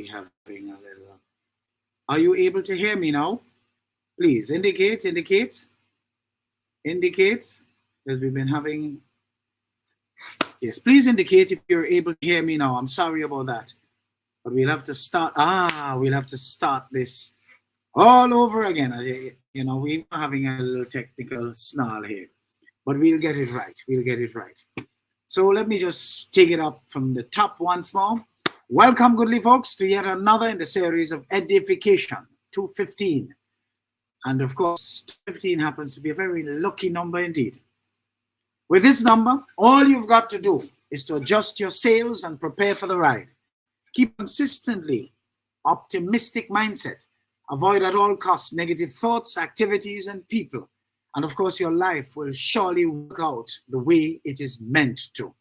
having a little. Are you able to hear me now? Please indicate, because we've been having. Yes, please indicate if you're able to hear me now. I'm sorry about that. But we'll have to start. We'll have to start this all over again. You know, we're having a little technical snarl here. But we'll get it right. We'll get it right. So let me just take it up from the top once more. Welcome, goodly folks, to yet another in the series of EDDIE-FICATION 215. And of course, 215 happens to be a very lucky number indeed. With this number, all you've got to do is to adjust your sails and prepare for the ride. Keep consistently optimistic mindset. Avoid at all costs negative thoughts, activities, and people. And of course, your life will surely work out the way it is meant to.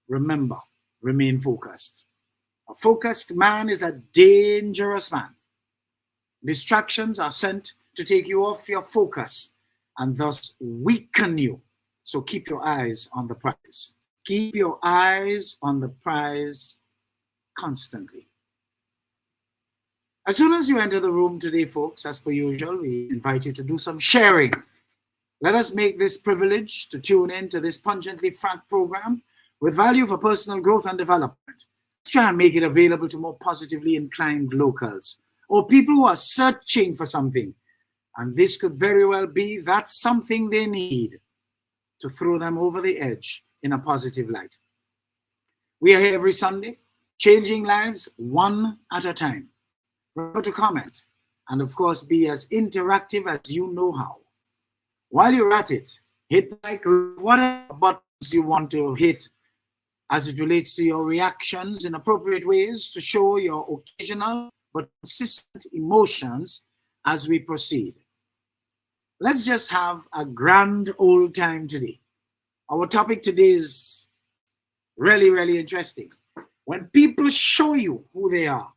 Remember, remain focused. A focused man is a dangerous man. Distractions are sent to take you off your focus and thus weaken you. So keep your eyes on the prize. Keep your eyes on the prize constantly. As soon as you enter the room today, folks, as per usual, we invite you to do some sharing. Let us make this privilege to tune in to this pungently frank program with value for personal growth and development. Let's try and make it available to more positively inclined locals or people who are searching for something. And this could very well be that something they need to throw them over the edge in a positive light. We are here every Sunday, changing lives one at a time. Remember to comment and, of course, be as interactive as you know how. While you're at it, hit the like, whatever buttons you want to hit as it relates to your reactions in appropriate ways to show your occasional but consistent emotions as we proceed. Let's just have a grand old time today. Our topic today is really, really interesting. When people show you who they are,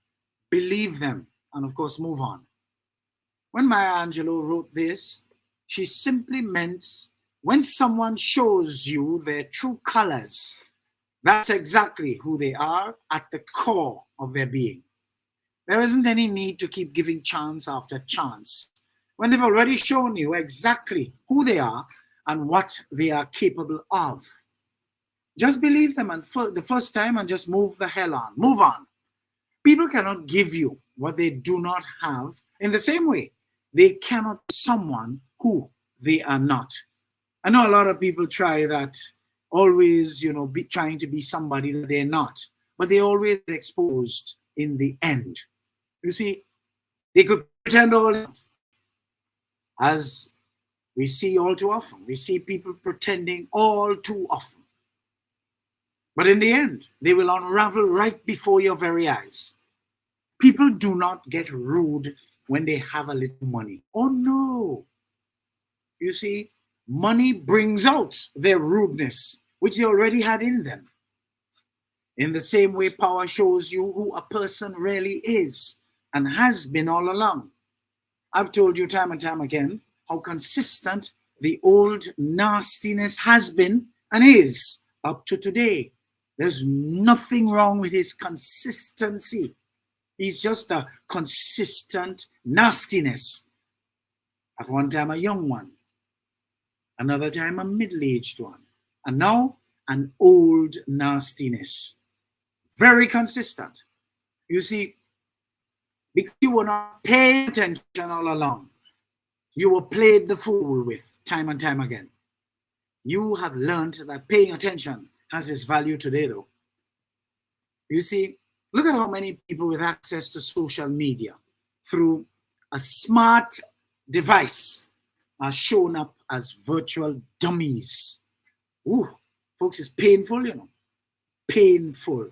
believe them, and of course, move on. When Maya Angelou wrote this, she simply meant when someone shows you their true colors, that's exactly who they are at the core of their being. There isn't any need to keep giving chance after chance when they've already shown you exactly who they are and what they are capable of. Just believe them and the first time and just move the hell on. Move on. People cannot give you what they do not have in the same way they cannot be someone who they are not. I know a lot of people try that, always, trying to be somebody that they're not, but they always get exposed in the end. You see, they could pretend all that. As we see all too often, we see people pretending all too often. But in the end, they will unravel right before your very eyes. People do not get rude when they have a little money. Oh no. You see, money brings out their rudeness, which they already had in them. In the same way, power shows you who a person really is and has been all along. I've told you time and time again how consistent the old nastiness has been and is up to today. There's nothing wrong with his consistency. He's just a consistent nastiness. At one time, a young one. Another time, a middle-aged one. And now, an old nastiness. Very consistent. You see, because you were not paying attention all along, you were played the fool with time and time again. You have learned that paying attention has its value today, though. You see, look at how many people with access to social media through a smart device are shown up as virtual dummies. Ooh, folks, it's painful, Painful.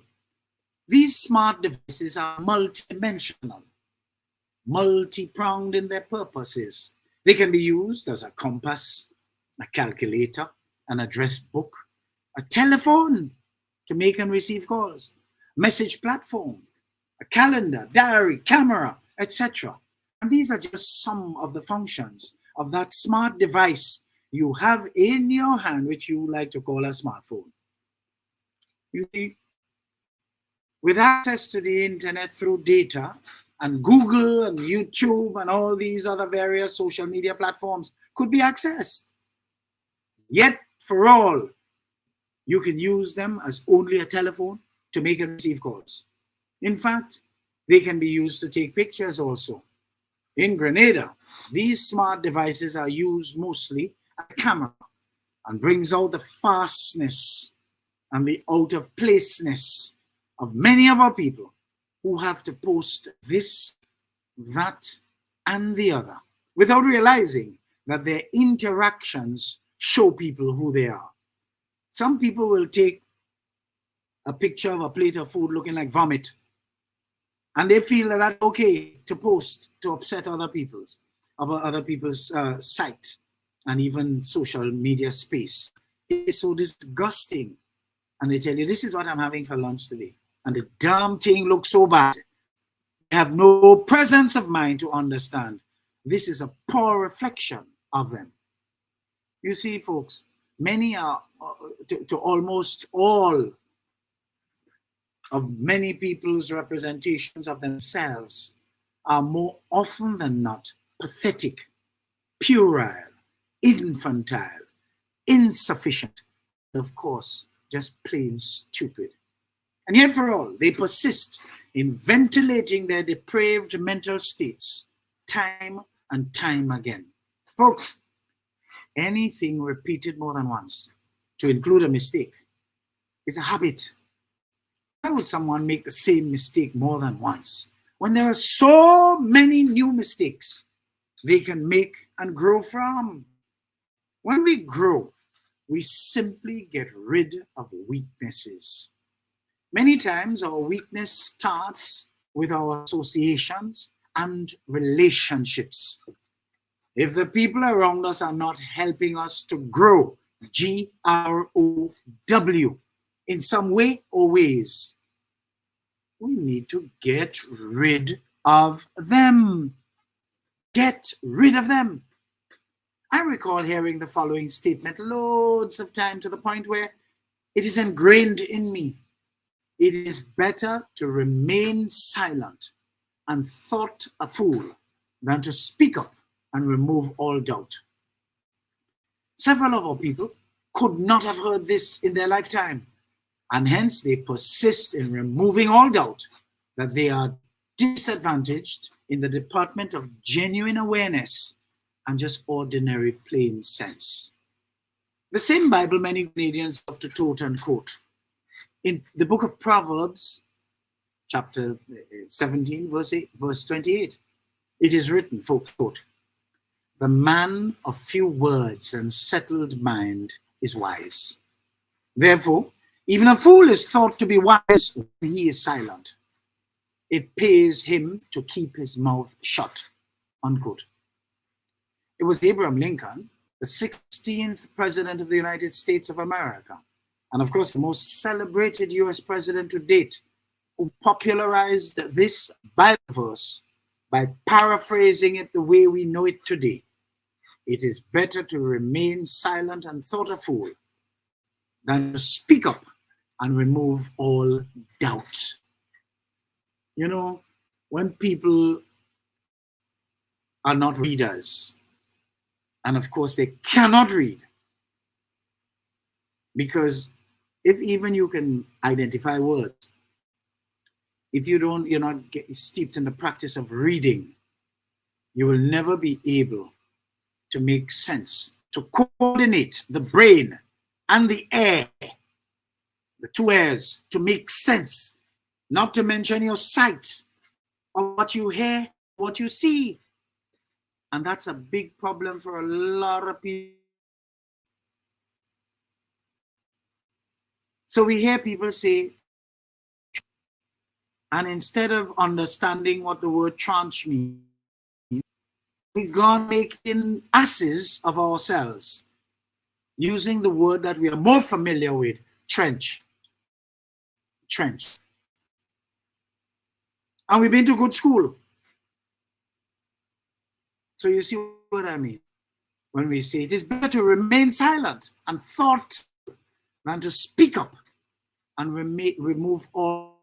These smart devices are multidimensional, multi-pronged in their purposes. They can be used as a compass, a calculator, an address book, a telephone to make and receive calls, message platform, a calendar, diary, camera, etc. And these are just some of the functions of that smart device you have in your hand, which you like to call a smartphone. You see, with access to the internet through data, and Google and YouTube and all these other various social media platforms could be accessed. Yet, for all, you can use them as only a telephone to make and receive calls. In fact, they can be used to take pictures also. In Grenada, these smart devices are used mostly as a camera and brings out the fastness and the out-of-placeness of many of our people who have to post this, that, and the other without realizing that their interactions show people who they are. Some people will take a picture of a plate of food looking like vomit, and they feel that that's okay to post to upset other people's sight and even social media space. It's so disgusting. And they tell you, this is what I'm having for lunch today. And the damn thing looks so bad. They have no presence of mind to understand this is a poor reflection of them. You see, folks, many are, to almost all of many people's representations of themselves are more often than not pathetic, puerile, infantile, insufficient, and of course, just plain stupid. And yet for all, they persist in ventilating their depraved mental states time and time again. Folks, anything repeated more than once, to include a mistake, is a habit. Why would someone make the same mistake more than once when there are so many new mistakes they can make and grow from? When we grow, we simply get rid of weaknesses. Many times our weakness starts with our associations and relationships. If the people around us are not helping us to grow, G-R-O-W, in some way or ways, we need to get rid of them. Get rid of them. I recall hearing the following statement loads of time, to the point where it is ingrained in me. It is better to remain silent and thought a fool than to speak up and remove all doubt. Several of our people could not have heard this in their lifetime, and hence they persist in removing all doubt that they are disadvantaged in the department of genuine awareness and just ordinary plain sense. The same Bible many Canadians love to quote and quote. In the book of Proverbs, chapter 17, verse 28, it is written, quote, "The man of few words and settled mind is wise. Therefore, even a fool is thought to be wise when he is silent. It pays him to keep his mouth shut," unquote. It was Abraham Lincoln, the 16th President of the United States of America, and of course the most celebrated US President to date, who popularized this Bible verse by paraphrasing it the way we know it today. It is better to remain silent and thought a fool than to speak up and remove all doubt. You know, when people are not readers, and of course they cannot read, because if even you can identify words, if you're not steeped in the practice of reading, you will never be able to make sense, to coordinate the brain and the air, the two airs, to make sense, not to mention your sight, or what you hear, what you see. And that's a big problem for a lot of people. So we hear people say, and instead of understanding what the word tranche means, we've gone making asses of ourselves, using the word that we are more familiar with, trench. Trench. And we've been to good school. So you see what I mean when we say it is better to remain silent and thought than to speak up and remove all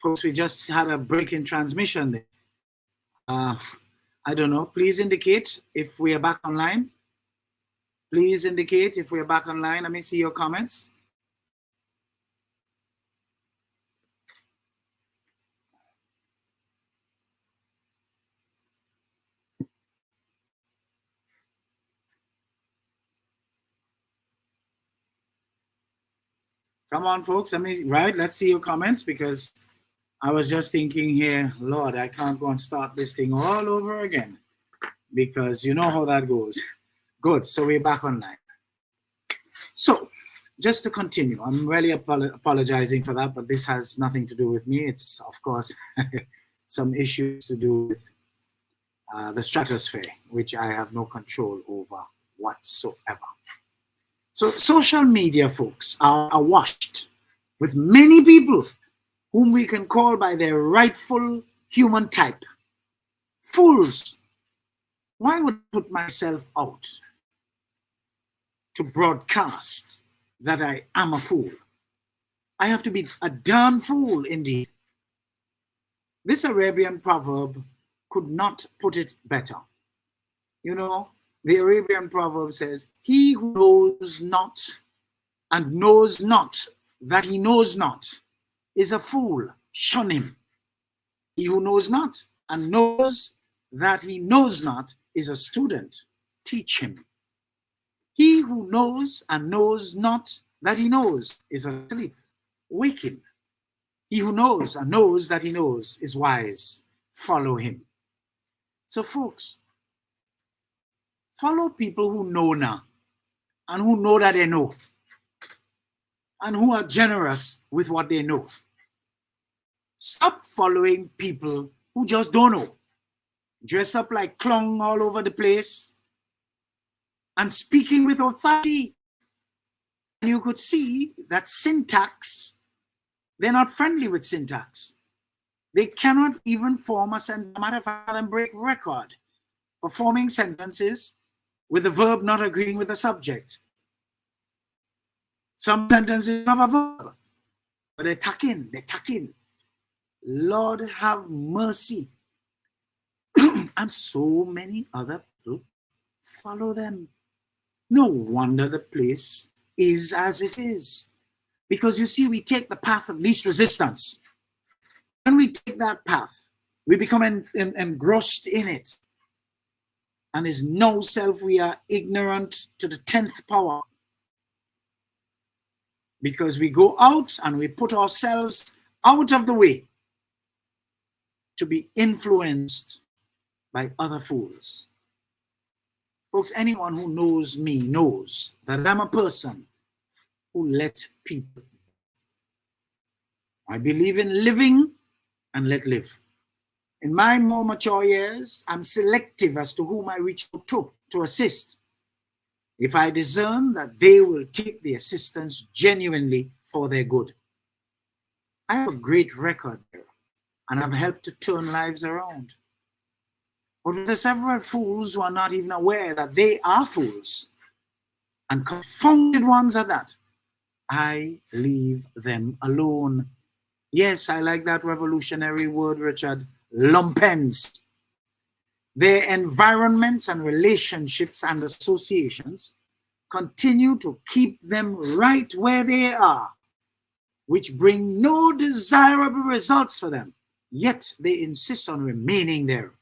Folks, we just had a break in transmission there. I don't know. Please indicate if we are back online. Please indicate if we are back online. Let me see your comments. Come on, folks. Let's see your comments, because I was just thinking here, Lord, I can't go and start this thing all over again, because you know how that goes. Good. So we're back online. So just to continue, I'm really apologizing for that, but this has nothing to do with me. It's, of course, some issues to do with the stratosphere, which I have no control over whatsoever. So social media, folks, are awash with many people whom we can call by their rightful human type. Fools. Why would I put myself out to broadcast that I am a fool? I have to be a darn fool indeed. This Arabian proverb could not put it better. You know, the Arabian proverb says, he who knows not and knows not that he knows not is a fool. Shun him. He who knows not and knows that he knows not is a student. Teach him. He who knows and knows not that he knows is asleep. Wake him. He who knows and knows that he knows is wise. Follow him. So, folks, follow people who know now and who know that they know and who are generous with what they know. Stop following people who just don't know. Dress up like clown all over the place and speaking with authority. And you could see that syntax, they're not friendly with syntax. They cannot even form a sentence. Matter of fact, and break record for forming sentences with the verb not agreeing with the subject. Some sentences have a verb, but they're tuck in. Lord have mercy. And so many other people follow them. No wonder the place is as it is. Because you see, we take the path of least resistance. When we take that path, we become engrossed in it. And is no self, we are ignorant to the 10th power. Because we go out and we put ourselves out of the way to be influenced by other fools. Folks, anyone who knows me knows that I'm a person who let people. I believe in living and let live. In my more mature years, I'm selective as to whom I reach out to assist, if I discern that they will take the assistance genuinely for their good. I have a great record there, and I've helped to turn lives around. But there's several fools who are not even aware that they are fools, and confounded ones at that. I leave them alone. Yes, I like that revolutionary word, Richard. Lumpens. Their environments and relationships and associations continue to keep them right where they are, which bring no desirable results for them, yet they insist on remaining there.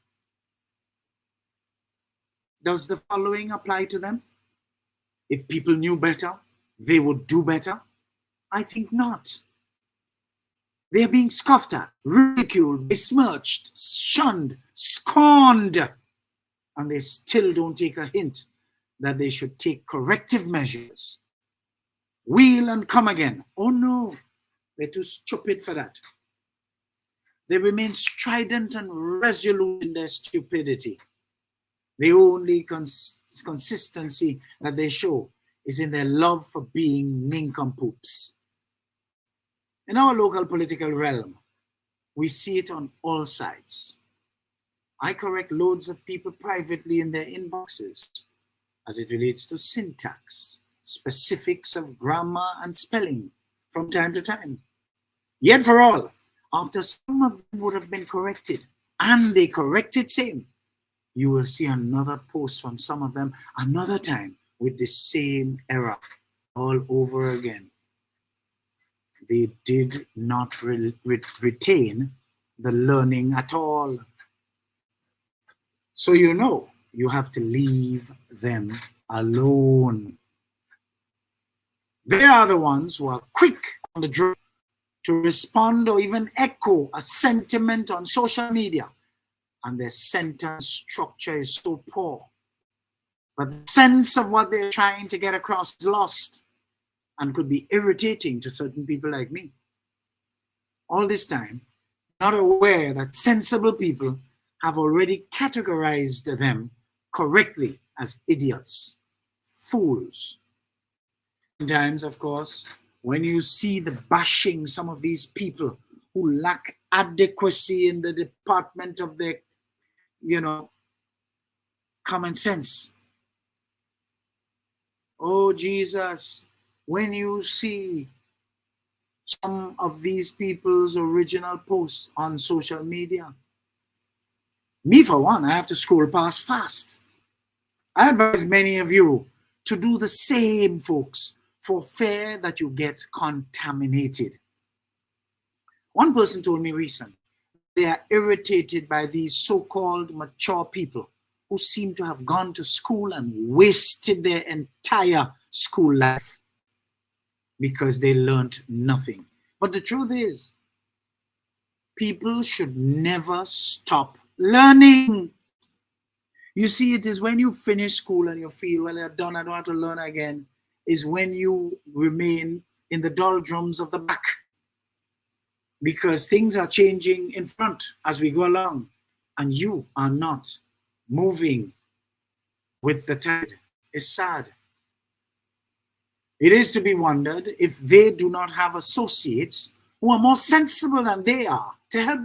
Does the following apply to them? If people knew better, they would do better? I think not. They are being scoffed at, ridiculed, besmirched, shunned, scorned, and they still don't take a hint that they should take corrective measures. Wheel and come again. Oh no, they're too stupid for that. They remain strident and resolute in their stupidity. The only consistency that they show is in their love for being nincompoops. In our local political realm, we see it on all sides. I correct loads of people privately in their inboxes as it relates to syntax, specifics of grammar and spelling from time to time. Yet for all, after some of them would have been corrected, and they corrected same, you will see another post from some of them another time with the same error all over again. They did not retain the learning at all. So you know, you have to leave them alone. They are the ones who are quick on the draw to respond or even echo a sentiment on social media, and their sentence structure is so poor. But the sense of what they're trying to get across is lost and could be irritating to certain people like me. All this time, not aware that sensible people have already categorized them correctly as idiots, fools. Sometimes, of course, when you see the bashing some of these people who lack adequacy in the department of their, common sense. Oh, Jesus, when you see some of these people's original posts on social media, me for one, I have to scroll past fast. I advise many of you to do the same, folks, for fear that you get contaminated. One person told me recently they are irritated by these so-called mature people who seem to have gone to school and wasted their entire school life because they learned nothing. But the truth is, people should never stop learning. You see, it is when you finish school and you feel, well, I'm done, I don't have to learn again, is when you remain in the doldrums of the back, because things are changing in front as we go along and you are not moving with the tide. It's sad. It is to be wondered if they do not have associates who are more sensible than they are to help.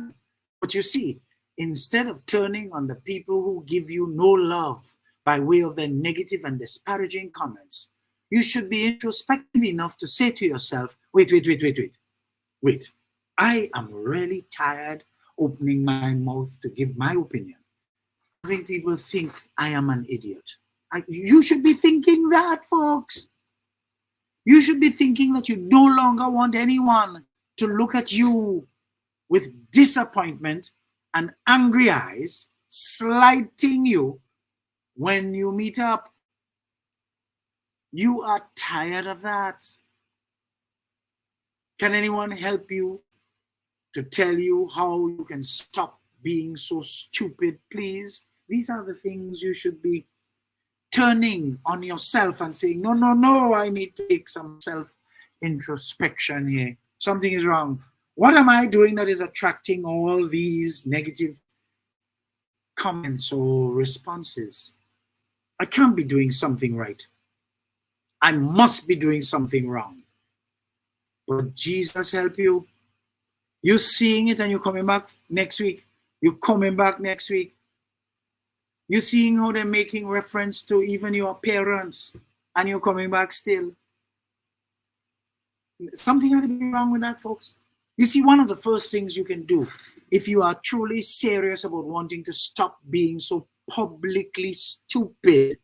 But you see, instead of turning on the people who give you no love by way of their negative and disparaging comments, you should be introspective enough to say to yourself, wait. I am really tired opening my mouth to give my opinion. Having people think I am an idiot. You should be thinking that, folks. You should be thinking that you no longer want anyone to look at you with disappointment and angry eyes, slighting you when you meet up. You are tired of that. Can anyone help you to tell you how you can stop being so stupid, please? These are the things you should be turning on yourself and saying, no, I need to take some self-introspection here. Something is wrong. What am I doing that is attracting all these negative comments or responses? I can't be doing something right. I must be doing something wrong. But Jesus help you. You're seeing it and you're coming back next week. You're coming back next week. You're seeing how they're making reference to even your parents and you're coming back still. Something had to be wrong with that, folks. You see, one of the first things you can do if you are truly serious about wanting to stop being so publicly stupid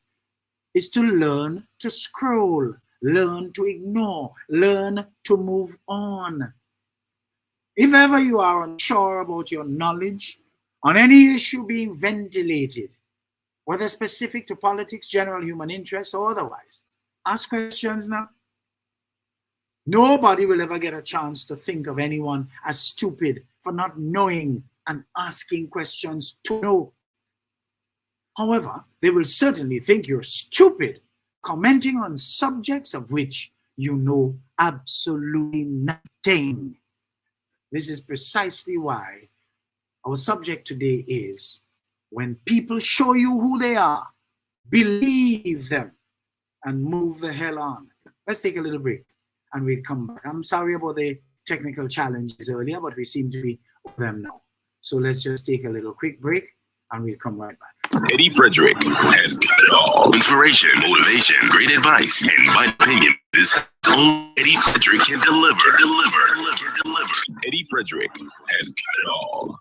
is to learn to scroll, learn to ignore, learn to move on. If ever you are unsure about your knowledge on any issue being ventilated, whether specific to politics, general human interest, or otherwise, ask questions now. Nobody will ever get a chance to think of anyone as stupid for not knowing and asking questions to know. However, they will certainly think you're stupid commenting on subjects of which you know absolutely nothing. This is precisely why our subject today is, when people show you who they are, believe them and move the hell on. Let's take a little break and we'll come back. I'm sorry about the technical challenges earlier, but we seem to be over them now. So let's just take a little quick break and we'll come right back. Eddie Frederick has got it all. Inspiration, motivation, great advice, and my opinion is only Eddie Frederick can deliver. deliver. Eddie Frederick has got it all.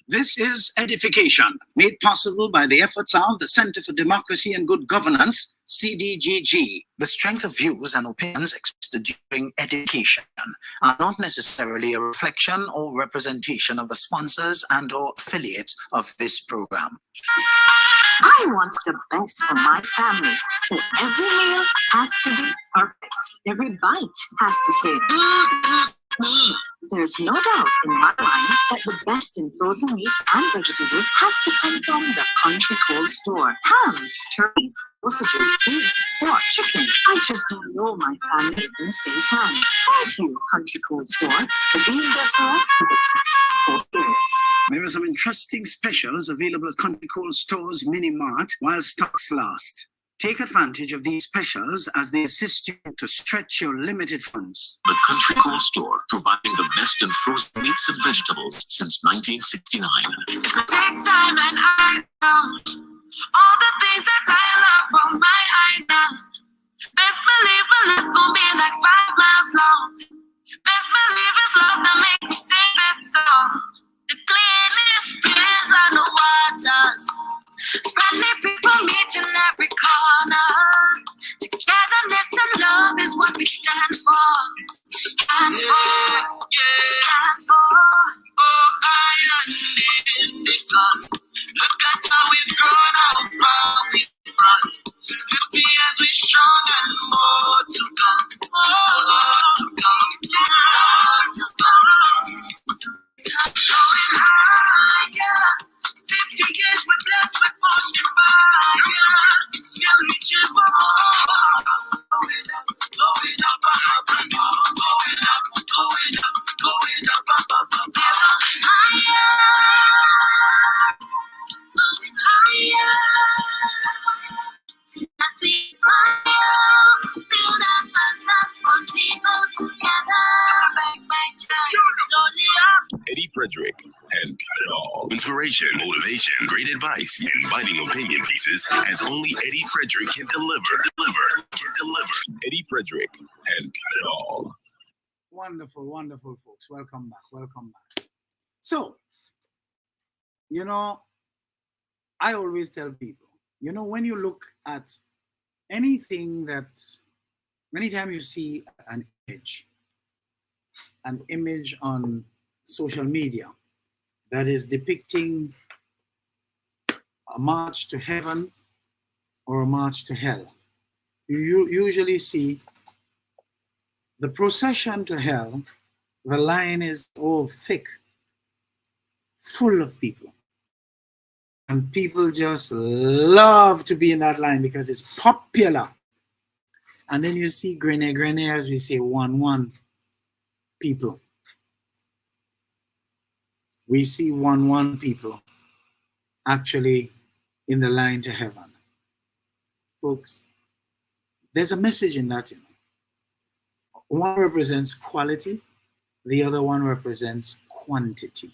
This is Edification, made possible by the efforts of the Center for Democracy and Good Governance, CDGG. The strength of views and opinions expressed during edification are not necessarily a reflection or representation of the sponsors and or affiliates of this program. I want the best for my family, so every meal has to be perfect. Every bite has to say, There's no doubt in my mind that the best in frozen meats and vegetables has to come from the Country Cold Store. Hams, turkeys, sausages, beef, pork, chicken. I just don't know my family is in safe hands. Thank you, Country Cold Store, for being there for us for the past 4 years. There are some interesting specials available at Country Cold Store's Mini Mart while stocks last. Take advantage of these specials as they assist you to stretch your limited funds. The Country Cold Store, providing the best in frozen meats and vegetables since 1969. If I take time and I count all the things that I love on my eye, best believe my list gon' be like 5 miles long. Best believe it's love that makes me sing this song. The cleanest breeze on the waters. Friendly people meet in every corner. Togetherness and love is what we stand for. Stand for. Stand for. Oh, island in the sun. Look at how we've grown, how far we've run. 50 years we strong and more to come. More to come. More to come. Going higher. 50 years we're blessed with motion fire. Still reaching for more. Going up, up, and more. Going up, up. Higher. Going higher. As we smile, build up and transform people together. It's only up. Eddie Frederick has got it all. Inspiration, motivation, great advice, and biting opinion pieces as only Eddie Frederick can deliver. Eddie Frederick has got it all. Wonderful, wonderful, folks. Welcome back. So, you know, I always tell people, you know, when you look at anything that, anytime you see an image on social media that is depicting a march to heaven or a march to hell, you usually see the procession to hell. The line is all thick, full of people. And people just love to be in that line because it's popular. And then you see grene, as we say, one people. We see one people actually in the line to heaven. Folks, there's a message in that, you know. One represents quality, the other one represents quantity.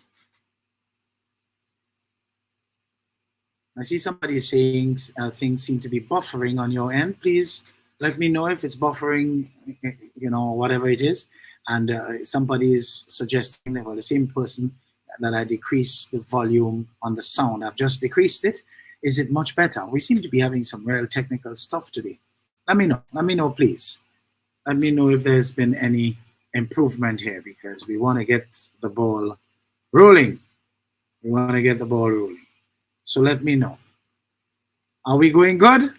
I see somebody saying things seem to be buffering on your end. Please let me know if it's buffering, you know, whatever it is. And somebody is suggesting that, well, the same person, that I decrease the volume on the sound. I've just decreased it. Is it much better? We seem to be having some real technical stuff today. Let me know, please. Let me know if there's been any improvement here, because we want to get the ball rolling. So let me know. Are we going good?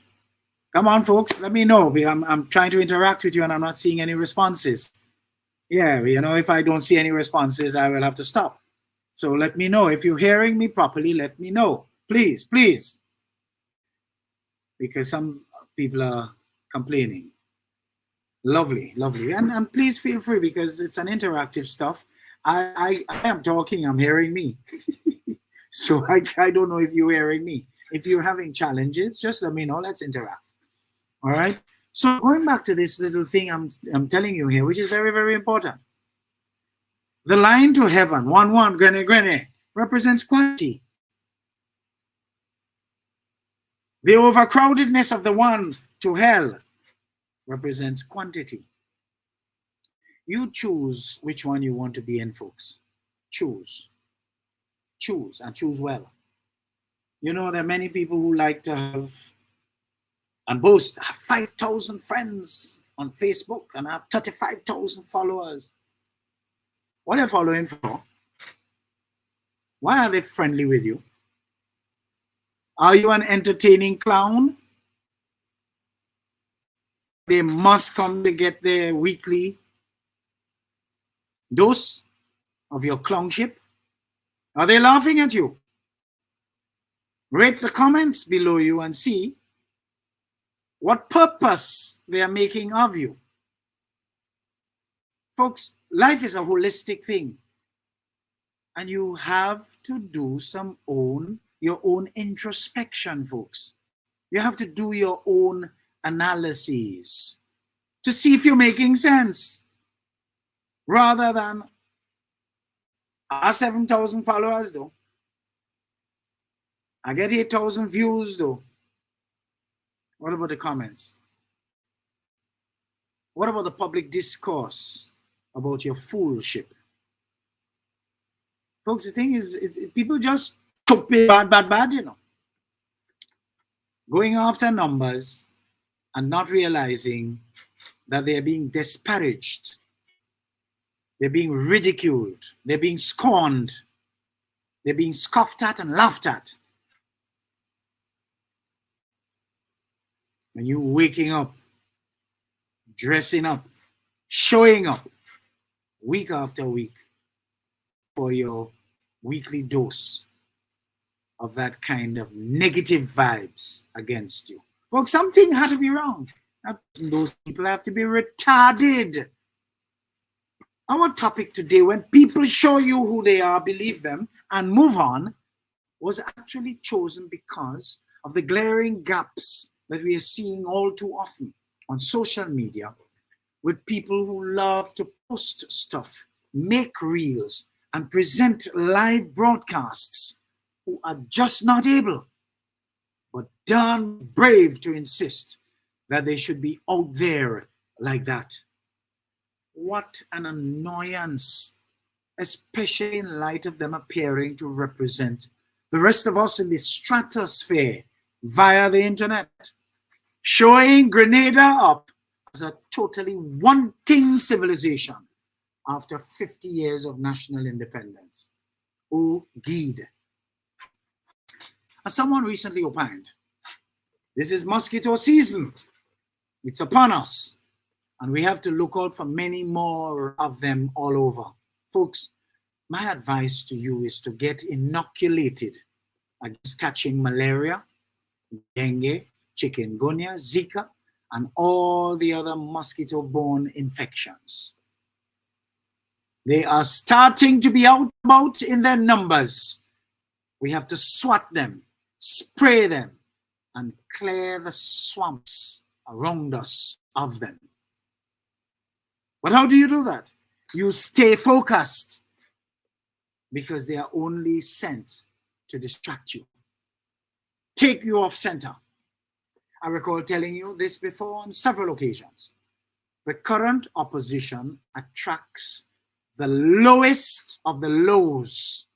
Come on, folks. Let me know. I'm trying to interact with you and I'm not seeing any responses. Yeah, you know, if I don't see any responses, I will have to stop. So let me know. If you're hearing me properly, let me know. Please. Because some people are complaining. Lovely. And please feel free, because it's an interactive stuff. I am talking, I'm hearing me. So I don't know if you're hearing me. If you're having challenges, just let me know. Let's interact. All right. So going back to this little thing I'm telling you here, which is very, very important. The line to heaven, one, grene, represents quantity. The overcrowdedness of the one to hell represents quantity. You choose which one you want to be in, folks. Choose. Choose, and choose well. You know, there are many people who like to have and boast, I have 5,000 friends on Facebook and I have 35,000 followers. What are they following for? Why are they friendly with you? Are you an entertaining clown? They must come to get their weekly dose of your clownship. Are they laughing at you? Rate the comments below you and see what purpose they are making of you. Folks, life is a holistic thing. And you have to do your own introspection, folks. You have to do your own analyses to see if you're making sense. Rather than, I have 7,000 followers though. I get 8,000 views though. What about the comments? What about the public discourse about your foolship? Folks, the thing is, people just took it bad, you know. Going after numbers and not realizing that they are being disparaged. They're being ridiculed. They're being scorned. They're being scoffed at and laughed at. And you waking up, dressing up, showing up week after week for your weekly dose of that kind of negative vibes against you. Folks, something had to be wrong. Those people have to be retarded. Our topic today, when people show you who they are, believe them, and move on, was actually chosen because of the glaring gaps that we are seeing all too often on social media with people who love to post stuff, make reels, and present live broadcasts who are just not able, but darn brave to insist that they should be out there like that. What an annoyance, especially in light of them appearing to represent the rest of us in the stratosphere via the internet, showing Grenada up as a totally wanting civilization after 50 years of national independence. Oh, Guide. As someone recently opined, this is mosquito season. It's upon us. And we have to look out for many more of them all over. Folks, my advice to you is to get inoculated against catching malaria, dengue, chikungunya, Zika, and all the other mosquito-borne infections. They are starting to be out about in their numbers. We have to swat them, spray them, and clear the swamps around us of them. But how do you do that? You stay focused, because they are only sent to distract you, take you off center. I recall telling you this before on several occasions. The current opposition attracts the lowest of the lows,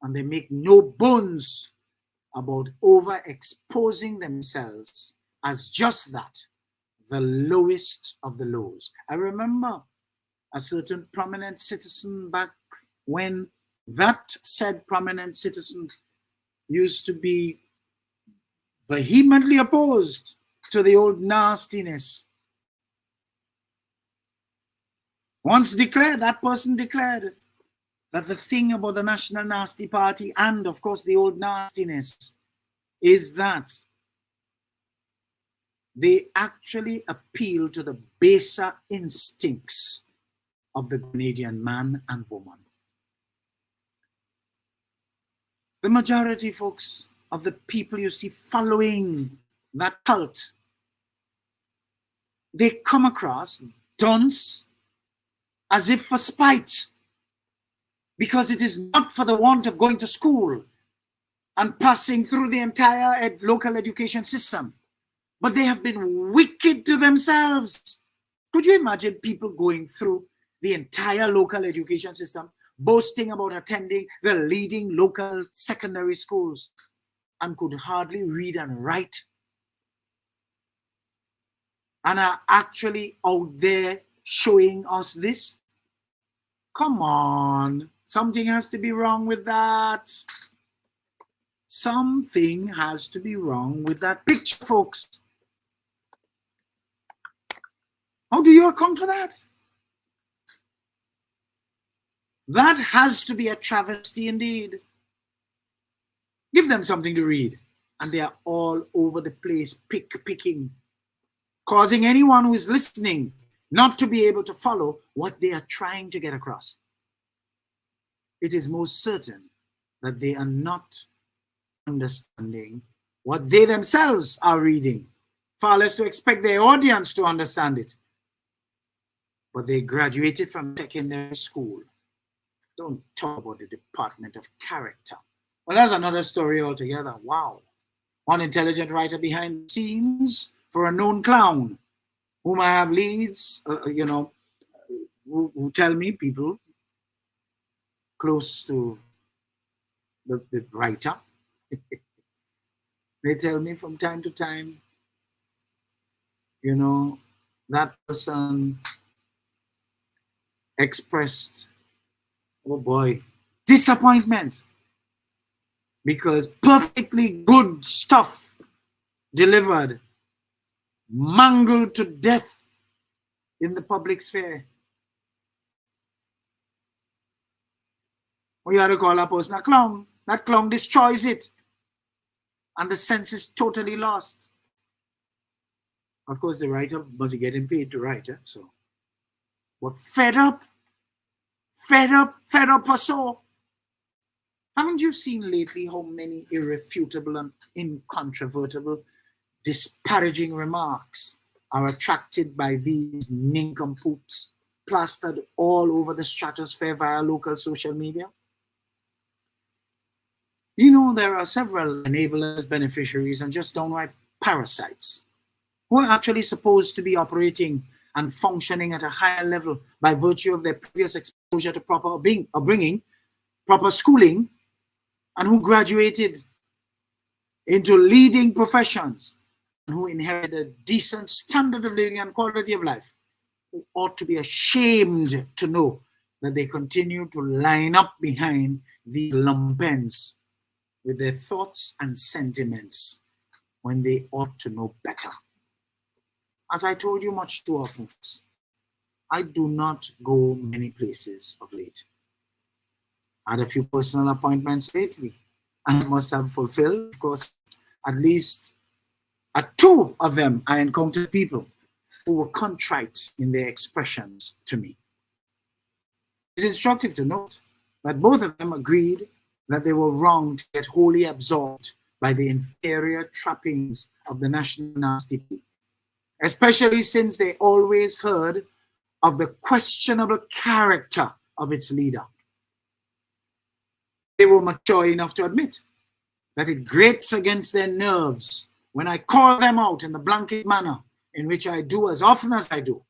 and they make no bones about overexposing themselves as just that, the lowest of the lows. I remember a certain prominent citizen back when that said prominent citizen used to be vehemently opposed to the old nastiness. Once declared, that person declared that the thing about the National Nasty Party and, of course, the old nastiness is that they actually appeal to the baser instincts of the Grenadian man and woman. The majority, folks, of the people you see following that cult, they come across dunce as if for spite, because it is not for the want of going to school and passing through the entire local education system, but they have been wicked to themselves. Could you imagine people going through the entire local education system, boasting about attending the leading local secondary schools, and could hardly read and write, and are actually out there showing us this? Come on, something has to be wrong with that. Something has to be wrong with that picture, folks. How do you account for that? That has to be a travesty indeed. Give them something to read, and they are all over the place picking, causing anyone who is listening not to be able to follow what they are trying to get across. It is most certain that they are not understanding what they themselves are reading, far less to expect their audience to understand it. But they graduated from secondary school. Don't talk about the Department of Character. Well, that's another story altogether. Wow. One intelligent writer behind the scenes for a known clown, whom I have leads, who tell me, people close to the writer, they tell me from time to time, that person expressed, oh boy, disappointment, because perfectly good stuff delivered mangled to death in the public sphere. Well, you have to call a person a clown. That clown destroys it, and the sense is totally lost. Of course, the writer must be getting paid to write, so. But fed up for so. Haven't you seen lately how many irrefutable and incontrovertible disparaging remarks are attracted by these nincompoops plastered all over the stratosphere via local social media? There are several enablers, beneficiaries, and just downright parasites who are actually supposed to be operating and functioning at a higher level by virtue of their previous exposure to proper bringing, proper schooling, and who graduated into leading professions and who inherited a decent standard of living and quality of life, who ought to be ashamed to know that they continue to line up behind these lumpens with their thoughts and sentiments when they ought to know better. As I told you much too often, I do not go many places of late. I had a few personal appointments lately, and I must have fulfilled, of course, at least at two of them. I encountered people who were contrite in their expressions to me. It's instructive to note that both of them agreed that they were wrong to get wholly absorbed by the inferior trappings of the national nasty, especially since they always heard of the questionable character of its leader. They were mature enough to admit that it grates against their nerves when I call them out in the blanket manner in which I do as often as I do.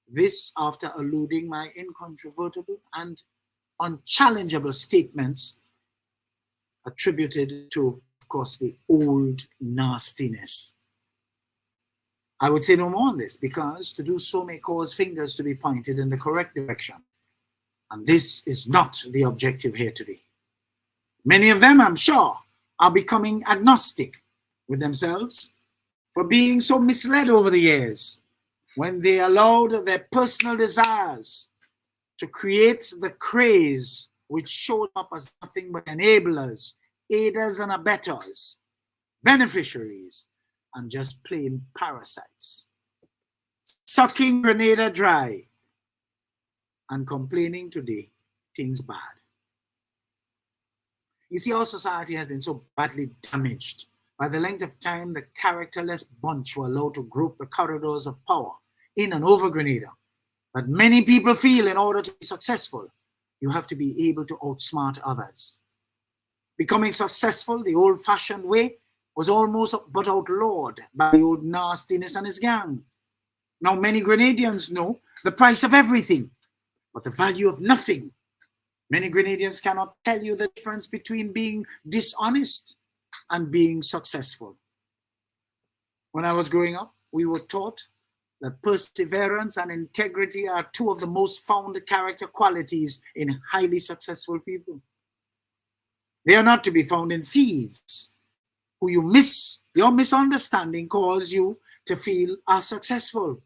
This after alluding my incontrovertible and unchallengeable statements attributed to, of course, the old nastiness. I would say no more on this, because to do so may cause fingers to be pointed in the correct direction. And this is not the objective here today. Many of them, I'm sure, are becoming agnostic with themselves for being so misled over the years when they allowed their personal desires to create the craze which showed up as nothing but enablers, aiders and abettors, beneficiaries, and just plain parasites, sucking Grenada dry and complaining today things bad. You see, our society has been so badly damaged by the length of time the characterless bunch were allowed to grope the corridors of power in and over Grenada, that many people feel in order to be successful, you have to be able to outsmart others. Becoming successful the old-fashioned way was almost but outlawed by the old nastiness and his gang. Now, many Grenadians know the price of everything, but the value of nothing. Many Grenadians cannot tell you the difference between being dishonest and being successful. When I was growing up, we were taught that perseverance and integrity are two of the most found character qualities in highly successful people. They are not to be found in thieves, who your misunderstanding causes you to feel are successful.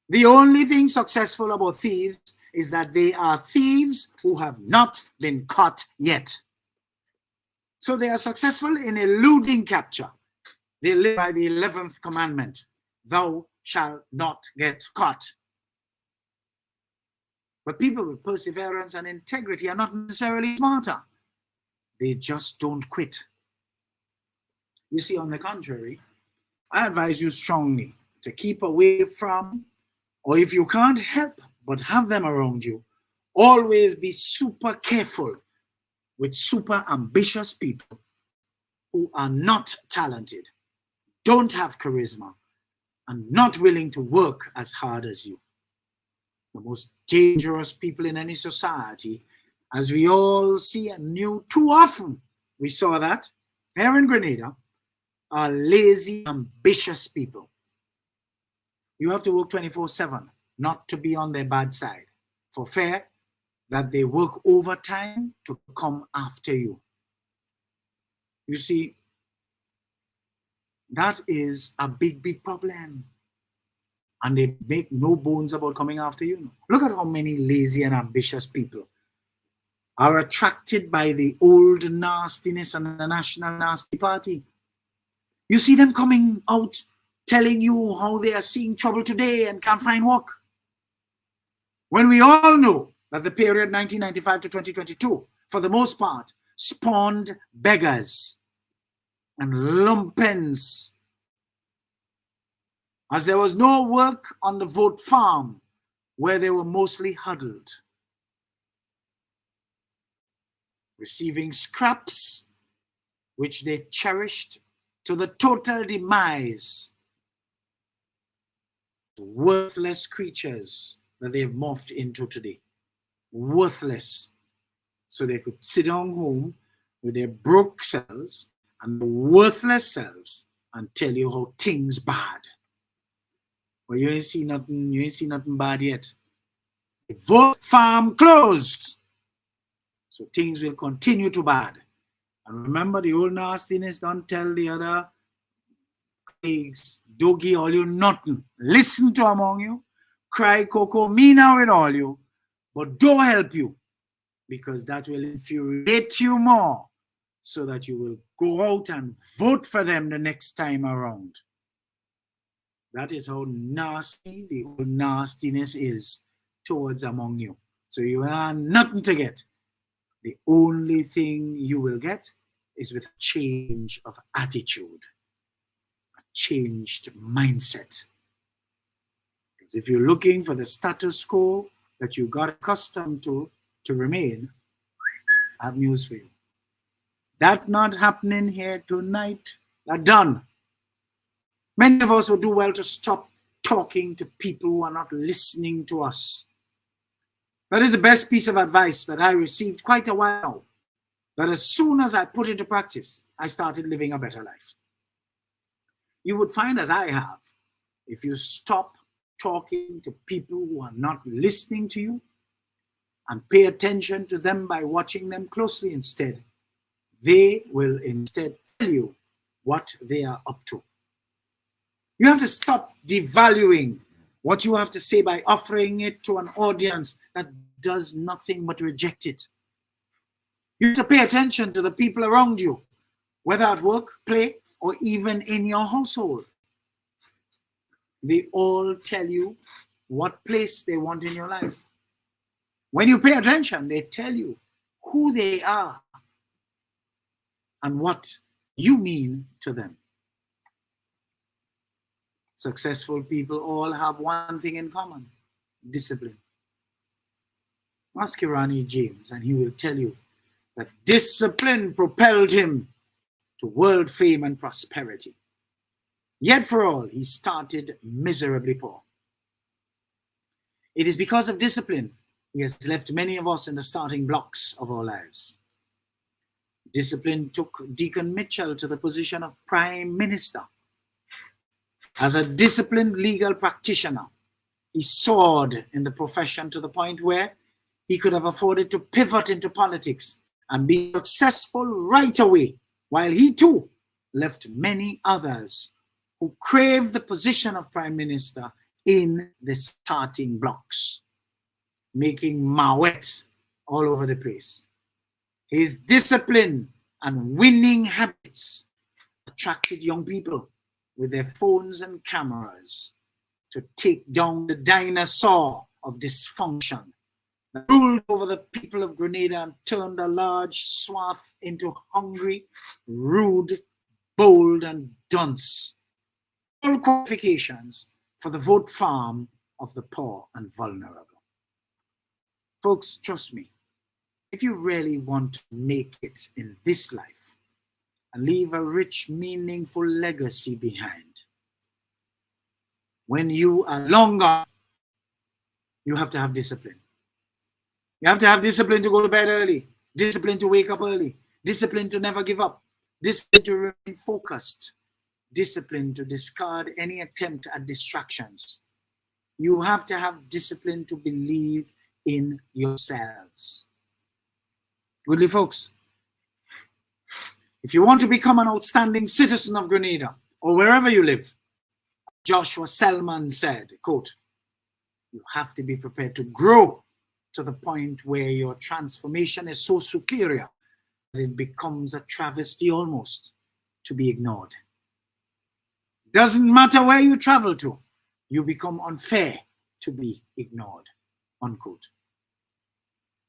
The only thing successful about thieves is that they are thieves who have not been caught yet. So they are successful in eluding capture. They live by the 11th commandment, thou shalt not get caught. But people with perseverance and integrity are not necessarily smarter. They just don't quit. You see, on the contrary, I advise you strongly to keep away from, or if you can't help but have them around you, always be super careful with super ambitious people who are not talented, don't have charisma, and not willing to work as hard as you. The most dangerous people in any society, as we all see and knew too often, we saw that here in Grenada, are lazy, ambitious people. You have to work 24/7, not to be on their bad side, for fear that they work overtime to come after you. You see, that is a big, big problem. And they make no bones about coming after you. Look at how many lazy and ambitious people are attracted by the old nastiness and the National Nasty Party. You see them coming out telling you how they are seeing trouble today and can't find work. When we all know that the period 1995 to 2022, for the most part, spawned beggars and lumpens, as there was no work on the vote farm where they were mostly huddled, receiving scraps which they cherished to the total demise. Worthless creatures that they've morphed into today. Worthless. So they could sit down home with their broke selves and the worthless selves and tell you how things bad. But you ain't see nothing bad yet. The vote farm closed. So things will continue to bad. And remember, the old nastiness don't tell the other colleagues, don't give all you nothing. Listen to among you, cry cocoa mina with all you, but don't help you, because that will infuriate you more, so that you will go out and vote for them the next time around. That is how nasty the old nastiness is towards among you. So you have nothing to get. The only thing you will get is with a change of attitude, a changed mindset. Because if you're looking for the status quo that you got accustomed to remain, I have news for you. That not happening here tonight. That's done. Many of us would do well to stop talking to people who are not listening to us. That is the best piece of advice that I received quite a while ago. That as soon as I put into practice, I started living a better life. You would find, as I have, if you stop talking to people who are not listening to you and pay attention to them by watching them closely instead, they will instead tell you what they are up to. You have to stop devaluing what you have to say by offering it to an audience that does nothing but reject it. You have to pay attention to the people around you, whether at work, play, or even in your household. They all tell you what place they want in your life. When you pay attention, they tell you who they are and what you mean to them. Successful people all have one thing in common: discipline. Ask Irani James and he will tell you that discipline propelled him to world fame and prosperity. Yet for all, he started miserably poor. It is because of discipline he has left many of us in the starting blocks of our lives. Discipline took Deacon Mitchell to the position of Prime Minister. As a disciplined legal practitioner, he soared in the profession to the point where he could have afforded to pivot into politics and be successful right away, while he too left many others who craved the position of Prime Minister in the starting blocks, making Mawet all over the place. His discipline and winning habits attracted young people with their phones and cameras to take down the dinosaur of dysfunction that ruled over the people of Grenada and turned a large swath into hungry, rude, bold, and dunce. All qualifications for the vote farm of the poor and vulnerable. Folks, trust me, if you really want to make it in this life and leave a rich, meaningful legacy behind, when you are long gone, you have to have discipline. You have to have discipline to go to bed early, discipline to wake up early, discipline to never give up, discipline to remain focused, discipline to discard any attempt at distractions. You have to have discipline to believe in yourselves. Goodly folks, if you want to become an outstanding citizen of Grenada or wherever you live, Joshua Selman said, quote, you have to be prepared to grow to the point where your transformation is so superior that it becomes a travesty almost to be ignored. Doesn't matter where you travel to, you become unfair to be ignored, unquote.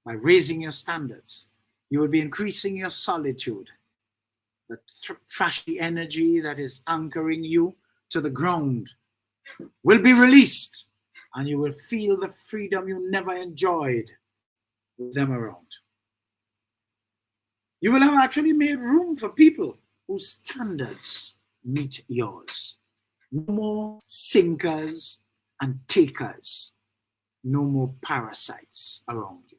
By raising your standards, you will be increasing your solitude. The trashy energy that is anchoring you to the ground will be released, and you will feel the freedom you never enjoyed with them around. You will have actually made room for people whose standards meet yours. No more sinkers and takers. No more parasites around you.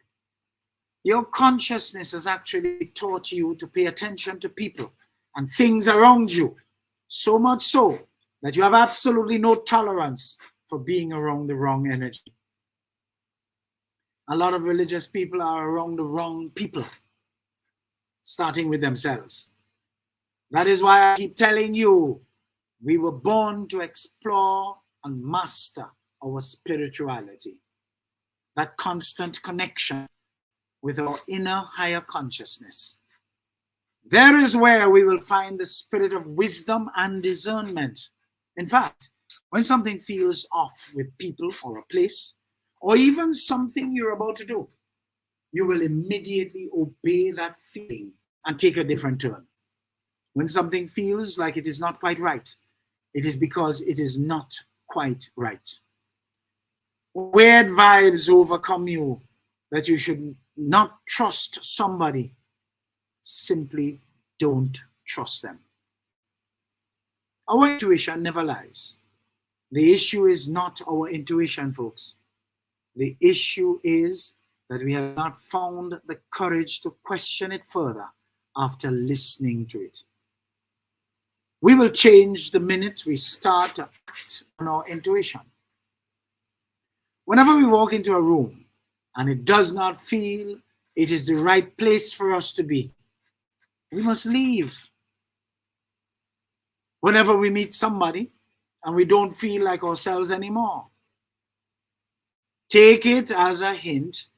Your consciousness has actually taught you to pay attention to people and things around you, so much so that you have absolutely no tolerance for being around the wrong energy. A lot of religious people are around the wrong people, starting with themselves. That is why I keep telling you, we were born to explore and master our spirituality, that constant connection with our inner higher consciousness. There is where we will find the spirit of wisdom and discernment. In fact, when something feels off with people or a place, or even something you're about to do, you will immediately obey that feeling and take a different turn. When something feels like it is not quite right, it is because it is not quite right. Weird vibes overcome you that you should not trust somebody. Simply don't trust them. Our intuition never lies. The issue is not our intuition, folks. The issue is that we have not found the courage to question it further after listening to it. We will change the minute we start to act on our intuition. Whenever we walk into a room and it does not feel it is the right place for us to be, we must leave. Whenever we meet somebody and we don't feel like ourselves anymore, take it as a hint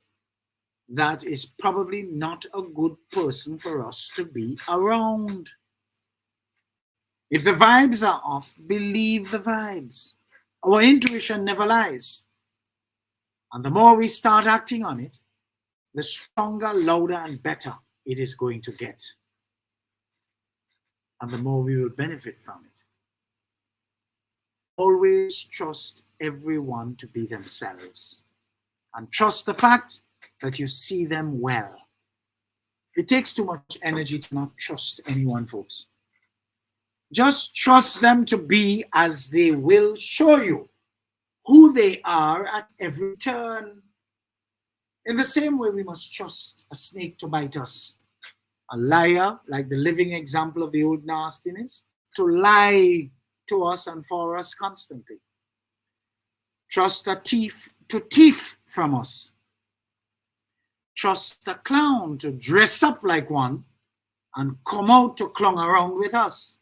that is probably not a good person for us to be around. If the vibes are off, believe the vibes. Our intuition never lies. And the more we start acting on it, the stronger, louder, and better it is going to get. And the more we will benefit from it. Always trust everyone to be themselves. And trust the fact that you see them well. It takes too much energy to not trust anyone, folks. Just trust them to be as they will show you who they are at every turn. In the same way, we must trust a snake to bite us, a liar, like the living example of the old nastiness, to lie to us and for us constantly. Trust a thief to thief from us. Trust a clown to dress up like one and come out to clown around with us.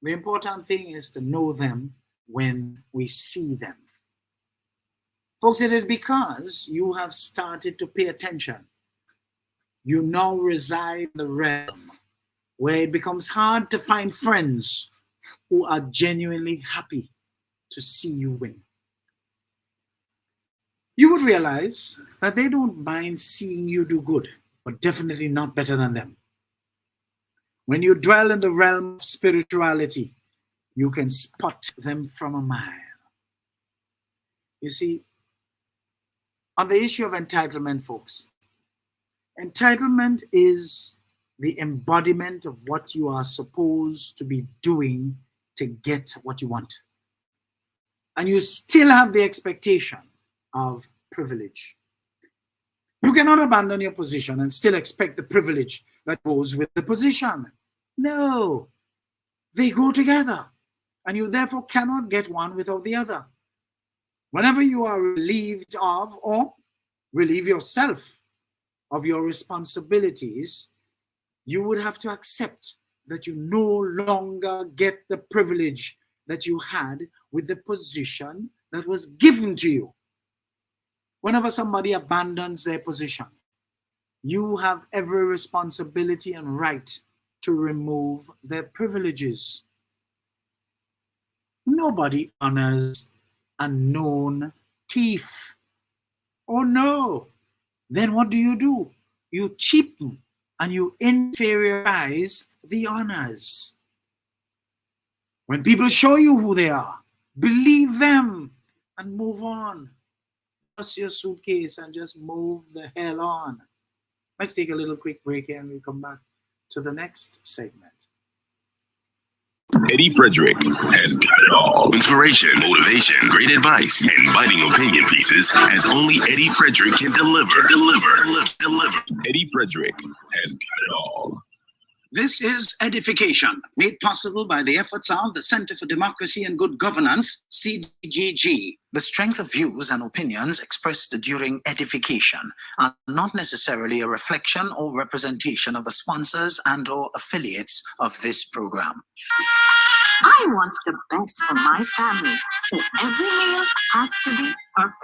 The important thing is to know them when we see them. Folks, it is because you have started to pay attention. You now reside in the realm where it becomes hard to find friends who are genuinely happy to see you win. You would realize that they don't mind seeing you do good, but definitely not better than them. When you dwell in the realm of spirituality, you can spot them from a mile. You see, on the issue of entitlement, folks, entitlement is the embodiment of what you are supposed to be doing to get what you want. And you still have the expectation of privilege. You cannot abandon your position and still expect the privilege that goes with the position. No, they go together, and you therefore cannot get one without the other. Whenever you are relieved of or relieve yourself of your responsibilities, you would have to accept that you no longer get the privilege that you had with the position that was given to you. Whenever somebody abandons their position, you have every responsibility and right to remove their privileges. Nobody honors a known thief. Oh no. Then what do? You cheapen and you inferiorize the honors. When people show you who they are, believe them and move on. Just your suitcase and just move the hell on. Let's take a little quick break here and we'll come back to the next segment. Eddie Frederick has got it all. Inspiration, motivation, great advice, and biting opinion pieces as only Eddie Frederick can deliver. Eddie Frederick has got it all. This is EDDIE-FICATION, made possible by the efforts of the Center for Democracy and Good Governance, CCHT. The strength of views and opinions expressed during edification are not necessarily a reflection or representation of the sponsors and/or affiliates of this program. I want the best for my family, so every meal has to be perfect.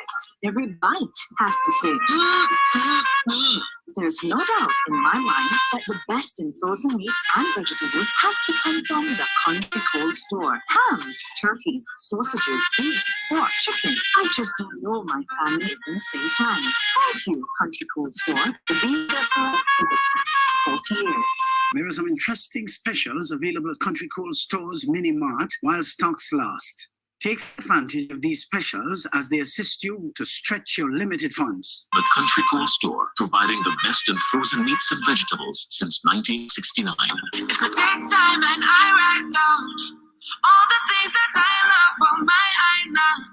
Every bite has to say, There's no doubt in my mind that the best in frozen meats and vegetables has to come from the Country Cold Store. Hams, turkeys, sausages, beef, pork, chicken. I just don't know my family is in safe hands. Thank you, Country Cold Store, for being there for us for the past 40 years. There are some interesting specials available at Country Cold Store's Mini Mart while stocks last. Take advantage of these specials as they assist you to stretch your limited funds. The Country Cool Store, providing the best in frozen meats and vegetables since 1969. If I take time and I write down all the things that I love on my island,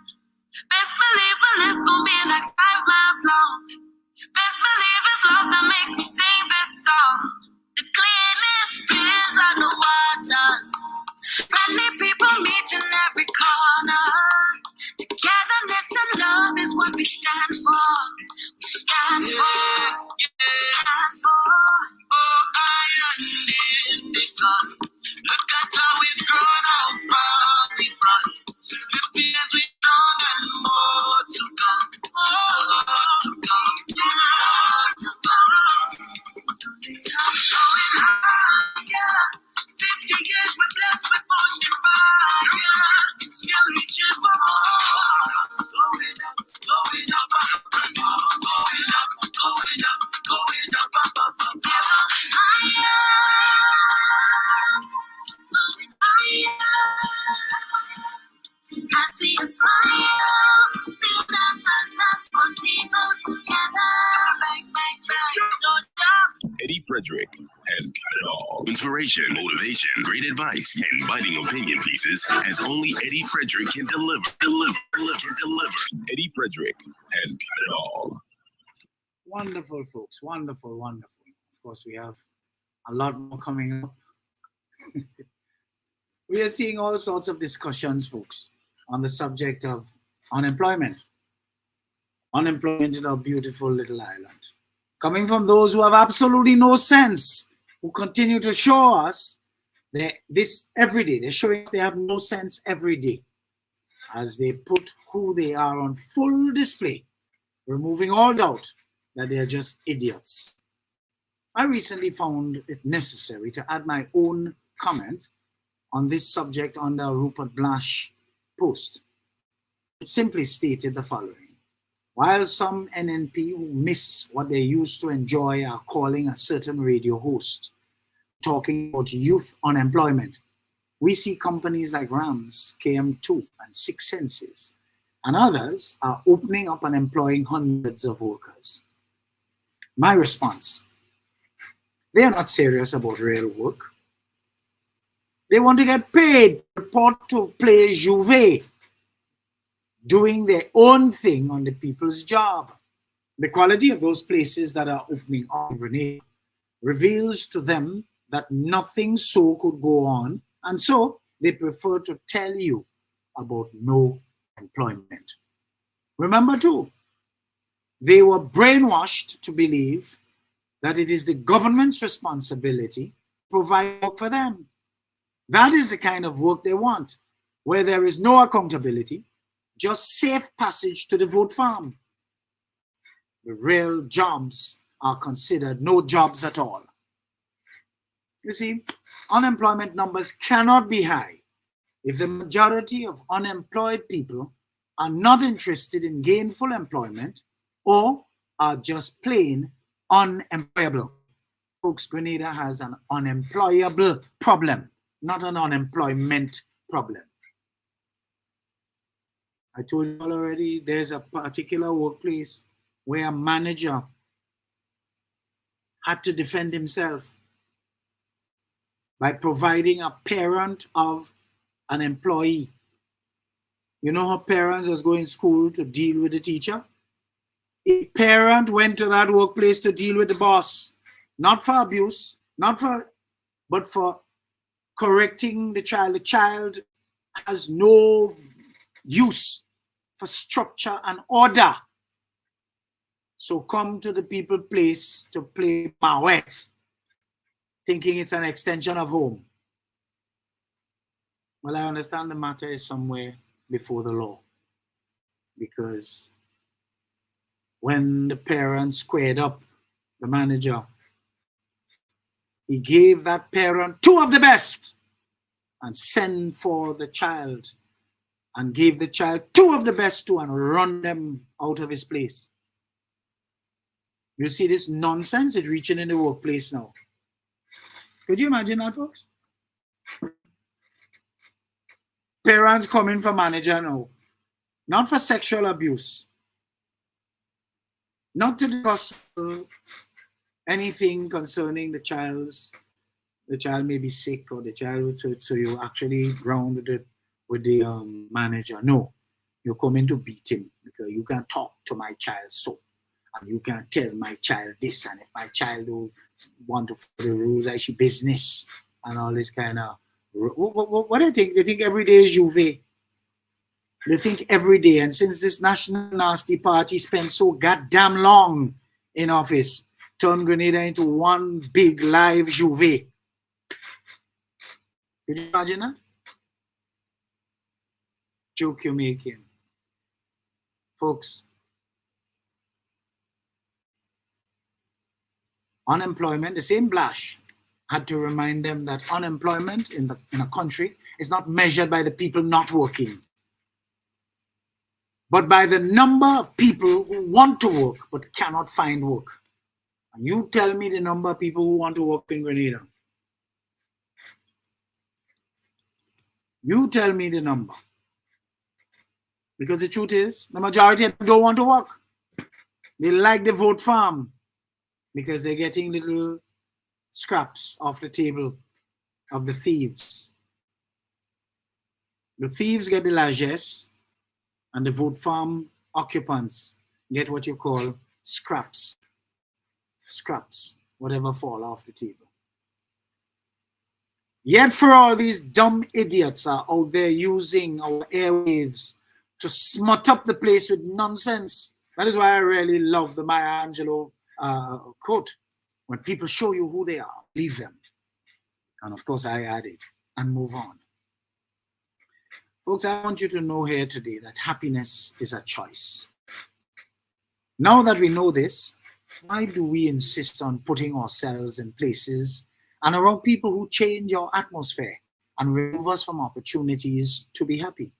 best believe my list gon' be like 5 miles long. Best believe it's love that makes me sing this song. The cleanest breeze on the waters, friendly people meet in every corner. Togetherness and love is what we stand for. We stand for. Stand for. Oh, island in the sun. Look at how we've grown, how far we've run. 50 years we strong and more to come. More to come. More to come. Going higher. 50 years we're blessed with motion fire. Still reaching for more. Going up, going up, going up, going up, going up, ever higher. Going higher. As we aspire, build up us one people together. Like so dumb. Eddie Frederick has got it all. all. Inspiration, motivation, great advice, and biting opinion pieces as only Eddie Frederick can deliver. Eddie Frederick has got it all. Wonderful, folks. Wonderful, wonderful. Of course, we have a lot more coming up. We are seeing all sorts of discussions, folks, on the subject of unemployment. Unemployment in our beautiful little island. Coming from those who have absolutely no sense, who continue to show us this every day. They're showing us they have no sense every day as they put who they are on full display, removing all doubt that they are just idiots. I recently found it necessary to add my own comment on this subject under a Rupert Blash post. It simply stated the following. While some NNP who miss what they used to enjoy are calling a certain radio host talking about youth unemployment, we see companies like Rams, KM2, and Six Senses, and others are opening up and employing hundreds of workers. My response, they are not serious about real work. They want to get paid, report to play Juve, doing their own thing on the people's job. The quality of those places that are opening up in Grenada reveals to them that nothing so could go on, and so they prefer to tell you about no employment. Remember too, they were brainwashed to believe that it is the government's responsibility to provide work for them. That is the kind of work they want, where there is no accountability, just safe passage to the vote farm. The real jobs are considered no jobs at all. You see, unemployment numbers cannot be high if the majority of unemployed people are not interested in gainful employment or are just plain unemployable. Folks, Grenada has an unemployable problem, not an unemployment problem. I told you already, there's a particular workplace where a manager had to defend himself by providing a parent of an employee. You know how parents was going to school to deal with the teacher? A parent went to that workplace to deal with the boss, not for abuse, but for correcting the child. The child has no use for structure and order. So come to the people place to play Mawet, thinking it's an extension of home. Well, I understand the matter is somewhere before the law, because when the parent squared up the manager, he gave that parent 2 of the best and sent for the child and gave the child 2 of the best too and run them out of his place. You see this nonsense is reaching in the workplace now. Could you imagine that, folks? Parents coming for manager now, not for sexual abuse, not to discuss anything concerning the child may be sick or the child, so you actually grounded with the manager. No, you're coming to beat him because you can't talk to my child so, and you can't tell my child this, and if my child don't want to follow the rules, I should business and all this kind of. What do you think? They think every day is Juve. They think every day, and since this National Nasty Party spent so goddamn long in office, turn Grenada into one big live Juve. Could you imagine that? Joke you're making. Folks, unemployment, the same Blash had to remind them that unemployment in a country is not measured by the people not working, but by the number of people who want to work but cannot find work. And you tell me the number of people who want to work in Grenada. You tell me the number. Because the truth is, the majority of them don't want to work. They like the vote farm because they're getting little scraps off the table of the thieves. The thieves get the largesse, and the vote farm occupants get what you call scraps. Scraps, whatever fall off the table. Yet for all these dumb idiots are out there using our airwaves to smut up the place with nonsense. That is why I really love the Maya Angelou quote. When people show you who they are, leave them. And of course I add it and move on. Folks, I want you to know here today that happiness is a choice. Now that we know this, why do we insist on putting ourselves in places and around people who change our atmosphere and remove us from opportunities to be happy?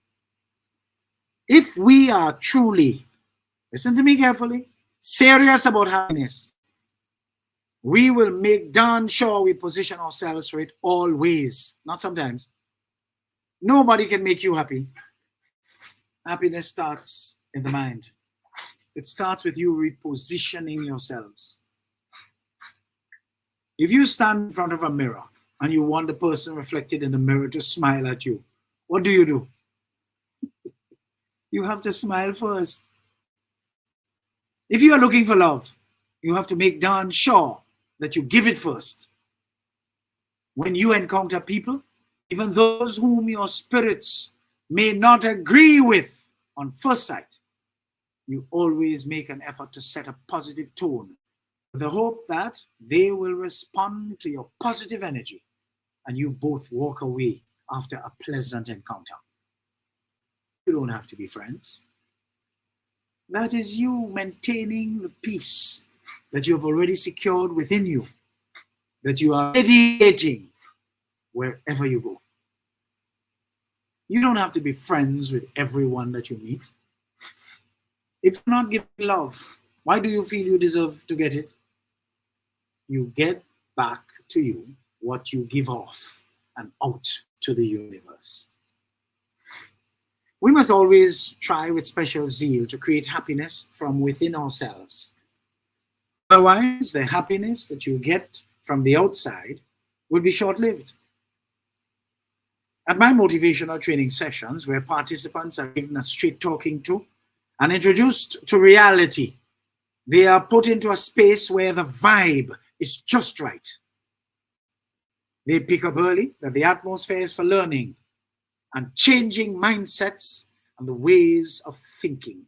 If we are truly, listen to me carefully, serious about happiness, we will make darn sure we position ourselves for it always, not sometimes. Nobody can make you happy. Happiness starts in the mind. It starts with you repositioning yourselves. If you stand in front of a mirror and you want the person reflected in the mirror to smile at you, what do? You have to smile first. If you are looking for love, you have to make darn sure that you give it first. When you encounter people, even those whom your spirits may not agree with on first sight, you always make an effort to set a positive tone with the hope that they will respond to your positive energy and you both walk away after a pleasant encounter. You don't have to be friends. That is you maintaining the peace that you have already secured within you, that you are radiating wherever you go. You don't have to be friends with everyone that you meet. If you're not giving love, why do you feel you deserve to get it? You get back to you what you give off and out to the universe. We must always try with special zeal to create happiness from within ourselves. Otherwise, the happiness that you get from the outside will be short-lived. At my motivational training sessions, where participants are given a straight talking to and introduced to reality, they are put into a space where the vibe is just right. They pick up early that the atmosphere is for learning and changing mindsets and the ways of thinking.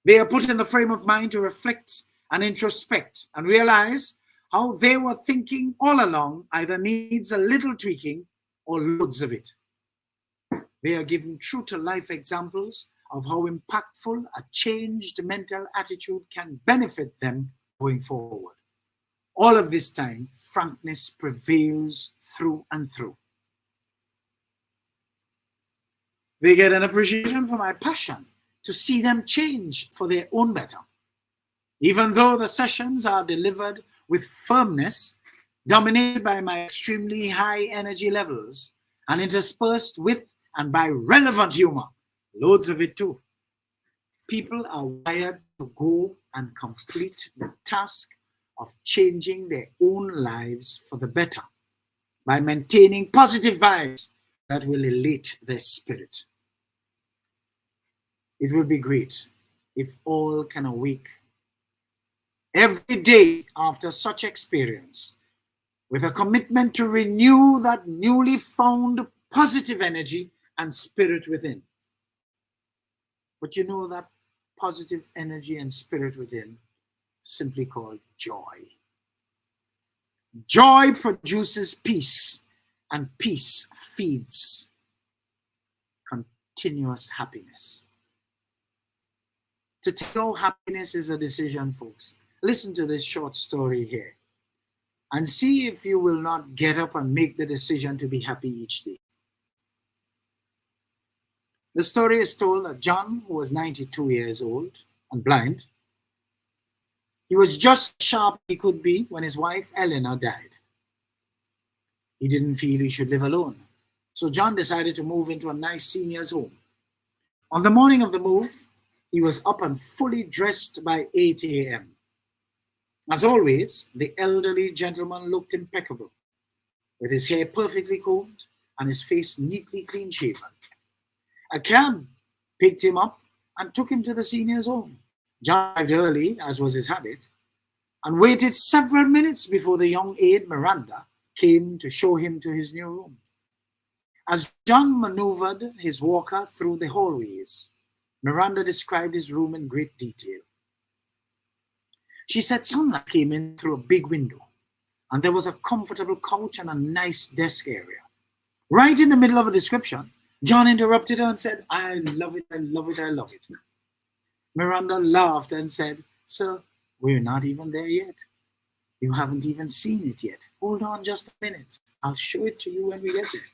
They are put in the frame of mind to reflect and introspect and realize how they were thinking all along either needs a little tweaking or loads of it. They are given true-to-life examples of how impactful a changed mental attitude can benefit them going forward. All of this time, frankness prevails through and through. They get an appreciation for my passion to see them change for their own better. Even though the sessions are delivered with firmness, dominated by my extremely high energy levels, and interspersed with and by relevant humor, loads of it too. People are wired to go and complete the task of changing their own lives for the better by maintaining positive vibes that will elate their spirit. It will be great if all can awake every day after such experience with a commitment to renew that newly found positive energy and spirit within. But you know that positive energy and spirit within is simply called joy. Joy produces peace, and peace feeds continuous happiness. To tell happiness is a decision, folks. Listen to this short story here and see if you will not get up and make the decision to be happy each day. The story is told that John, who was 92 years old and blind, he was just as sharp as he could be when his wife Eleanor died. He didn't feel he should live alone, so John decided to move into a nice senior's home. On the morning of the move, he was up and fully dressed by 8 a.m. As always, the elderly gentleman looked impeccable, with his hair perfectly combed and his face neatly clean-shaven. A cab picked him up and took him to the senior's home. John arrived early, as was his habit, and waited several minutes before the young aide, Miranda, came to show him to his new room. As John maneuvered his walker through the hallways, Miranda described his room in great detail. She said sunlight came in through a big window, and there was a comfortable couch and a nice desk area. Right in the middle of a description, John interrupted her and said, "I love it, I love it, I love it." Miranda laughed and said, "Sir, we're not even there yet. You haven't even seen it yet. Hold on just a minute. I'll show it to you when we get there."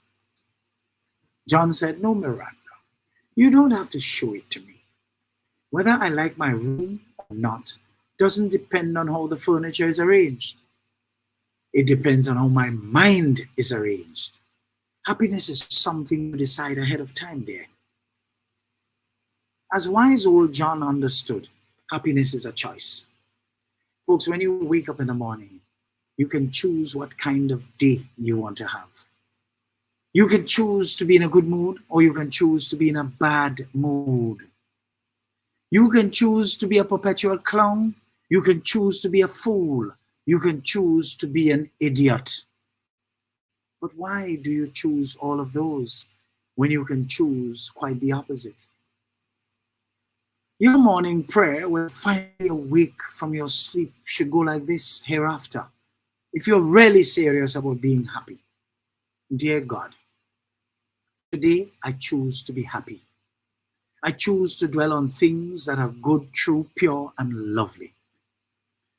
John said, "No, Miranda, you don't have to show it to me. Whether I like my room or not doesn't depend on how the furniture is arranged. It depends on how my mind is arranged. Happiness is something you decide ahead of time, dear." As wise old John understood, happiness is a choice. Folks, when you wake up in the morning, you can choose what kind of day you want to have. You can choose to be in a good mood, or you can choose to be in a bad mood. You can choose to be a perpetual clown. You can choose to be a fool. You can choose to be an idiot. But why do you choose all of those when you can choose quite the opposite? Your morning prayer when finally awake from your sleep should go like this hereafter. If you're really serious about being happy: "Dear God, today I choose to be happy. I choose to dwell on things that are good, true, pure, and lovely.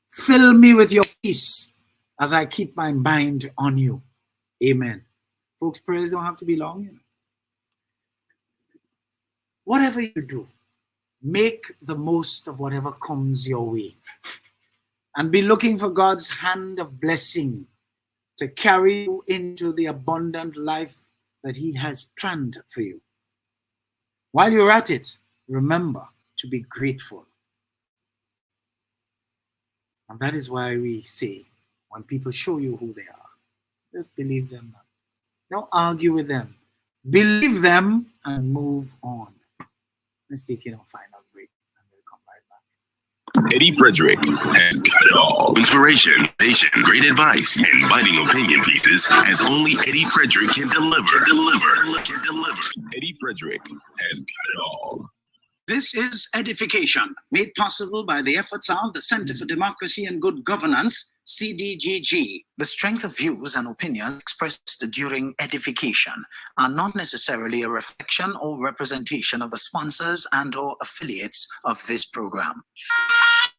Fill me with your peace as I keep my mind on you. Amen." Folks, prayers don't have to be long. Whatever you do, make the most of whatever comes your way. And be looking for God's hand of blessing to carry you into the abundant life that He has planned for you. While you're at it, remember to be grateful. And that is why we say, when people show you who they are, just believe them. Don't argue with them. Believe them and move on. Let's take a final break and we'll come right back. Eddie Frederick has got it all. Inspiration, patient, great advice, and biting opinion pieces as only Eddie Frederick can deliver. Eddie Frederick has got it all. This is EDDIE-FICATION, made possible by the efforts of the Center for Democracy and Good Governance, CDGG. The strength of views and opinions expressed during edification are not necessarily a reflection or representation of the sponsors and/or affiliates of this program.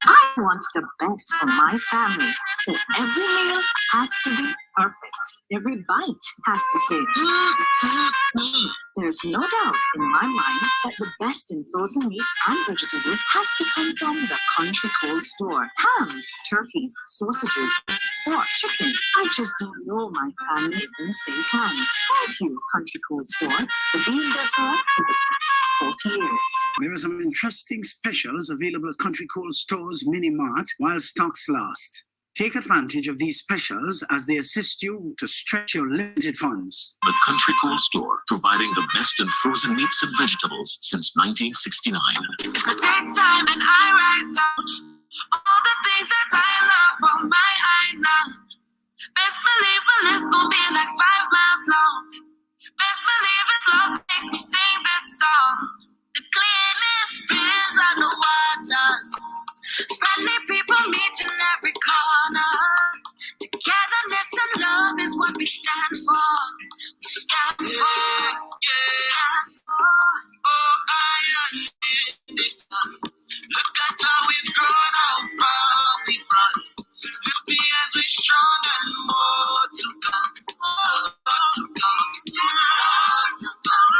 I want the best for my family, so every meal has to be perfect. Every bite has to say, There's no doubt in my mind that the best in frozen meats and vegetables has to come from the Country Cold Store. Hams, turkeys, sausages, pork, chicken. I just don't know my family is in safe hands. Thank you, Country Cold Store, for being there for us for the past 40 years. There are some interesting specials available at Country Cold Store's Mini Mart while stocks last. Take advantage of these specials as they assist you to stretch your limited funds. The Country Cold Store, providing the best in frozen meats and vegetables since 1969. If I take time and I write down all the things that I love on my island, best believe my list gon' be like 5 miles long. Best believe it's love makes me sing this song. The cleanest breeze on the waters, friendly people meet in every corner. Togetherness and love is what we stand for. We stand for. Stand for. Oh, island in the sun. Look at how we've grown, how far we've run. 50 years we're strong and more to come. More to come. More to come.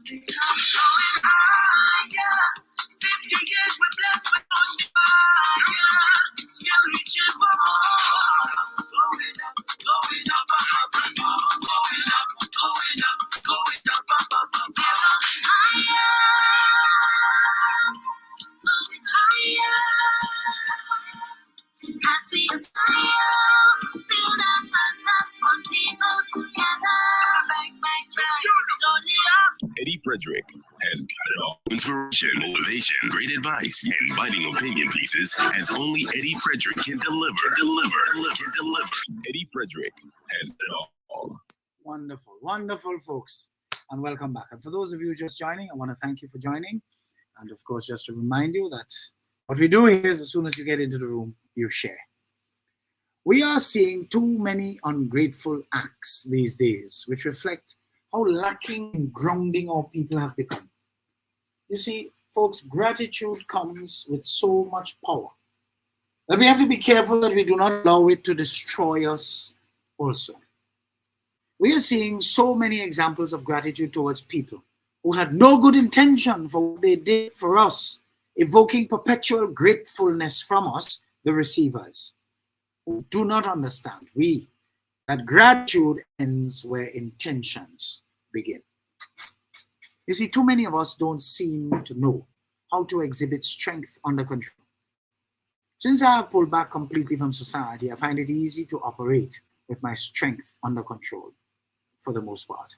I'm going high. Inspiration, motivation, great advice, and biting opinion pieces as only Eddie Frederick can deliver. Eddie Frederick has it all. Wonderful, wonderful, folks. And welcome back. And for those of you just joining, I want to thank you for joining. And of course, just to remind you that what we do here is as soon as you get into the room, you share. We are seeing too many ungrateful acts these days, which reflect how lacking in grounding our people have become. You see, folks, gratitude comes with so much power that we have to be careful that we do not allow it to destroy us also. We are seeing so many examples of gratitude towards people who had no good intention for what they did for us, evoking perpetual gratefulness from us, the receivers, who do not understand that gratitude ends where intentions begin. You see, too many of us don't seem to know how to exhibit strength under control. Since I have pulled back completely from society, I find it easy to operate with my strength under control for the most part.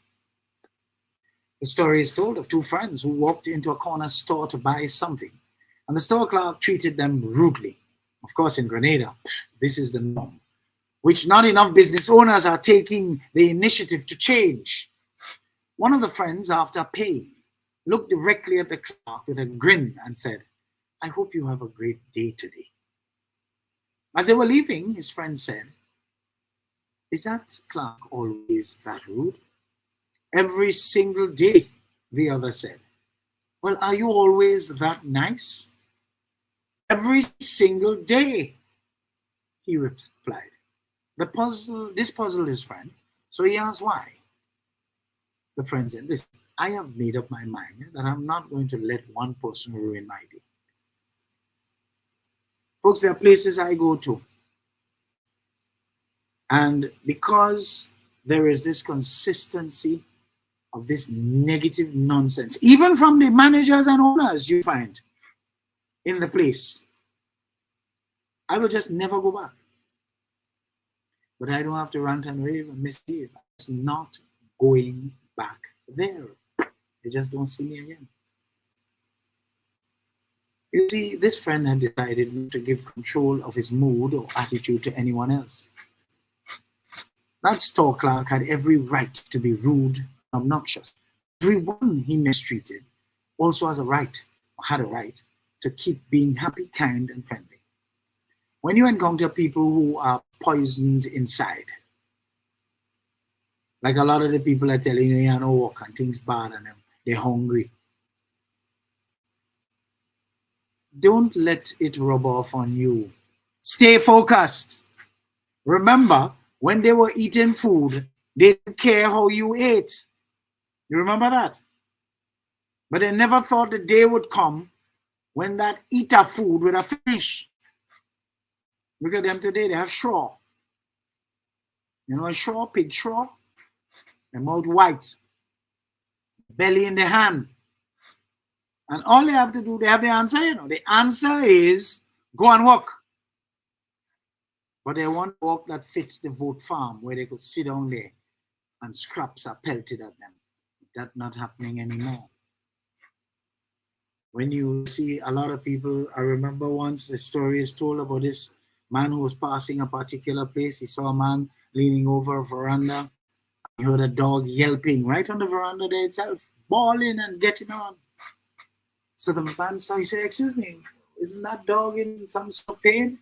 The story is told of two friends who walked into a corner store to buy something, and the store clerk treated them rudely. Of course, in Grenada, this is the norm, which not enough business owners are taking the initiative to change. One of the friends, after paying, looked directly at the clerk with a grin and said, "I hope you have a great day today." As they were leaving, his friend said, "Is that clerk always that rude?" "Every single day," the other said. "Well, are you always that nice?" "Every single day," he replied. This puzzled his friend, so he asked why. The friend said, "Listen, I have made up my mind that I'm not going to let one person ruin my day." Folks, there are places I go to, and because there is this consistency of this negative nonsense, even from the managers and owners you find in the place, I will just never go back. But I don't have to rant and rave and misbehave. It's not going back there. They just don't see me again. You see, this friend had decided not to give control of his mood or attitude to anyone else. That store clerk had every right to be rude and obnoxious. Everyone he mistreated also had a right to keep being happy, kind, and friendly. When you encounter people who are poisoned inside, like a lot of the people are telling you, no work and things bad and they're hungry, don't let it rub off on you. Stay focused. Remember, when they were eating food, they didn't care how you ate. You remember that? But they never thought the day would come when that eater food would have finished. Look at them today, they have straw. You know a straw, pig straw? Their mouth white, belly in the hand. And all they have to do, they have the answer, you know. The answer is go and work. But they want work that fits the vote farm, where they could sit down there and scraps are pelted at them. That's not happening anymore. When you see a lot of people, I remember once the story is told about this man who was passing a particular place. He saw a man leaning over a veranda. He heard a dog yelping right on the veranda there itself, bawling and getting on. So the man saw, he said, "Excuse me, isn't that dog in some sort of pain?"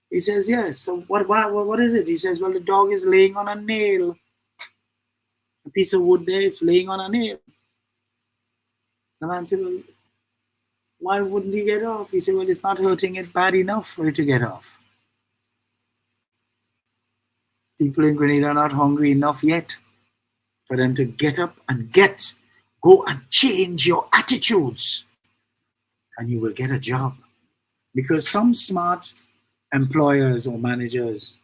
He says, "Yes." "So what is it?" He says, "Well, the dog is laying on a nail. A piece of wood there, it's laying on a nail." The man said, "Well, why wouldn't he get off?" He said, "Well, it's not hurting it bad enough for it to get off." People in Grenada are not hungry enough yet for them to get up and go and change your attitudes, and you will get a job. Because some smart employers or managers,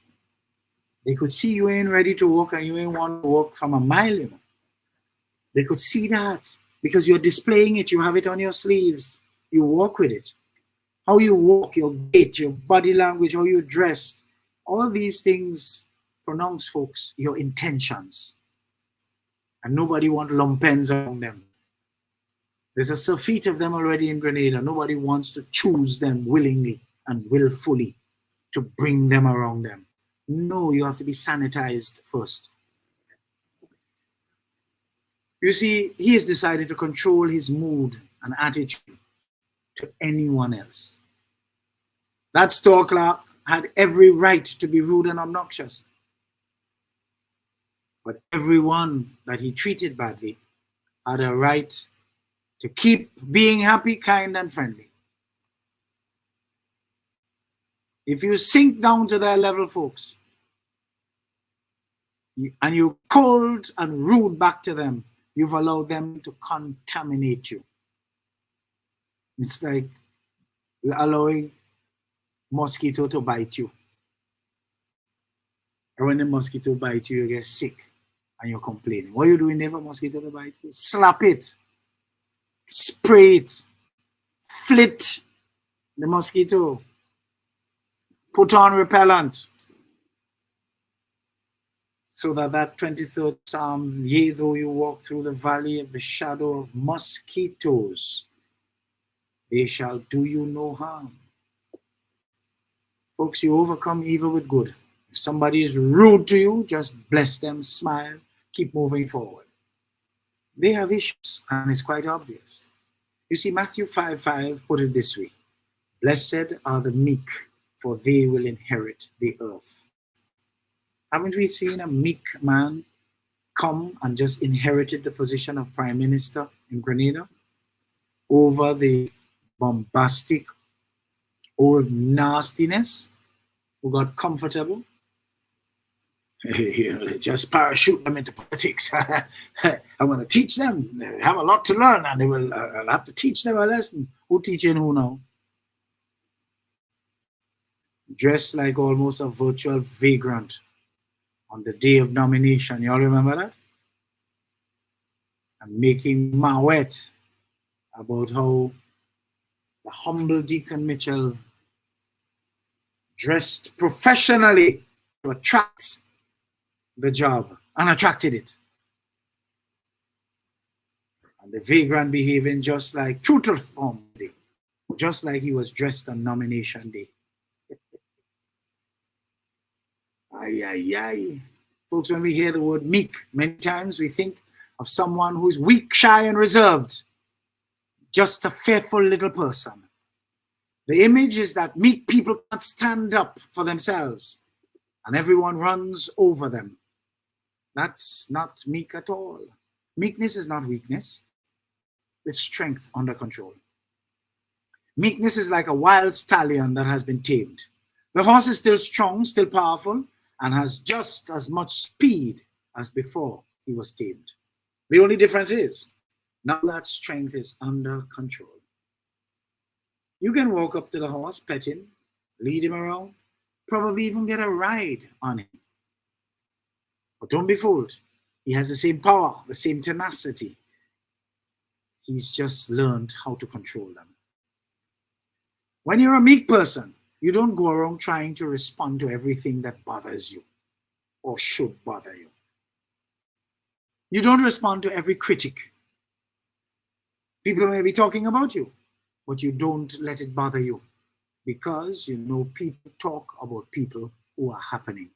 they could see you ain't ready to work and you ain't want to work from a mile, you know. They could see that because you're displaying it, you have it on your sleeves, you walk with it. How you walk, your gait, your body language, how you dress, all these things pronounce, folks, your intentions. And nobody wants lumpens around them. There's a surfeit of them already in Grenada. Nobody wants to choose them willingly and willfully to bring them around them. No, you have to be sanitized first. You see, he has decided to control his mood and attitude to anyone else. That store clerk had every right to be rude and obnoxious. But everyone that he treated badly had a right to keep being happy, kind, and friendly. If you sink down to their level, folks, and you're cold and rude back to them, you've allowed them to contaminate you. It's like allowing mosquito to bite you. And when the mosquito bites you, you get sick and you're complaining. What are you doing there for mosquito to bite you? Slap it, spray it, flit the mosquito, put on repellent. So that 23rd Psalm, yea, though you walk through the valley of the shadow of mosquitoes, they shall do you no harm. Folks, you overcome evil with good. If somebody is rude to you, just bless them, smile, keep moving forward. They have issues, and it's quite obvious. You see, Matthew 5:5 put it this way: blessed are the meek, for they will inherit the earth. Haven't we seen a meek man come and just inherited the position of Prime Minister in Grenada over the bombastic old nastiness who got comfortable? Just parachute them into politics. I'm going to teach them. They have a lot to learn, and I'll have to teach them a lesson. Who teaching who now? Dressed like almost a virtual vagrant on the day of nomination. You all remember that? And making mawet about how the humble Deacon Mitchell dressed professionally to attract the job and attracted it. And the vagrant behaving just like truthful form day, just like he was dressed on nomination day. Ay, ay, ay. Folks, when we hear the word meek, many times we think of someone who's weak, shy, and reserved, just a fearful little person. The image is that meek people can't stand up for themselves, and everyone runs over them. That's not meek at all. Meekness is not weakness. It's strength under control. Meekness is like a wild stallion that has been tamed. The horse is still strong, still powerful, and has just as much speed as before he was tamed. The only difference is, now that strength is under control. You can walk up to the horse, pet him, lead him around, probably even get a ride on him. But don't be fooled. He has the same power, the same tenacity. He's just learned how to control them. When you're a meek person, you don't go around trying to respond to everything that bothers you or should bother you. You don't respond to every critic. People may be talking about you, but you don't let it bother you, because you know people talk about people who are happening.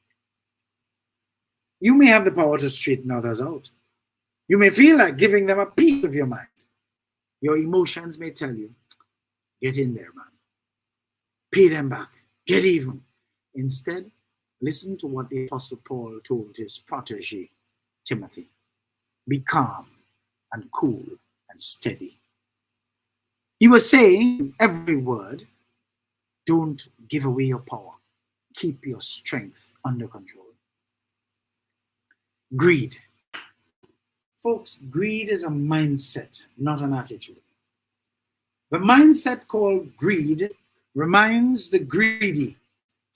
You may have the power to straighten others out. You may feel like giving them a piece of your mind. Your emotions may tell you, get in there, man. Pay them back. Get even. Instead, listen to what the Apostle Paul told his protege, Timothy. Be calm and cool and steady. He was saying every word, don't give away your power. Keep your strength under control. Greed. Folks, greed is a mindset, not an attitude. The mindset called greed reminds the greedy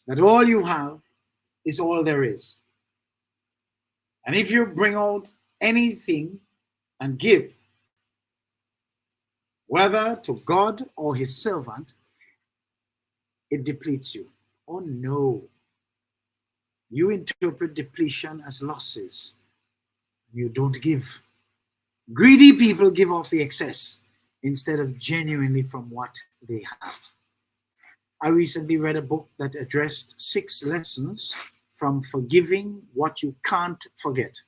that all you have is all there is. And if you bring out anything and give, whether to God or his servant, it depletes you. Oh no. You interpret depletion as losses. You don't give. Greedy people give off the excess instead of genuinely from what they have. I recently read a book that addressed 6 lessons from forgiving what you can't forget.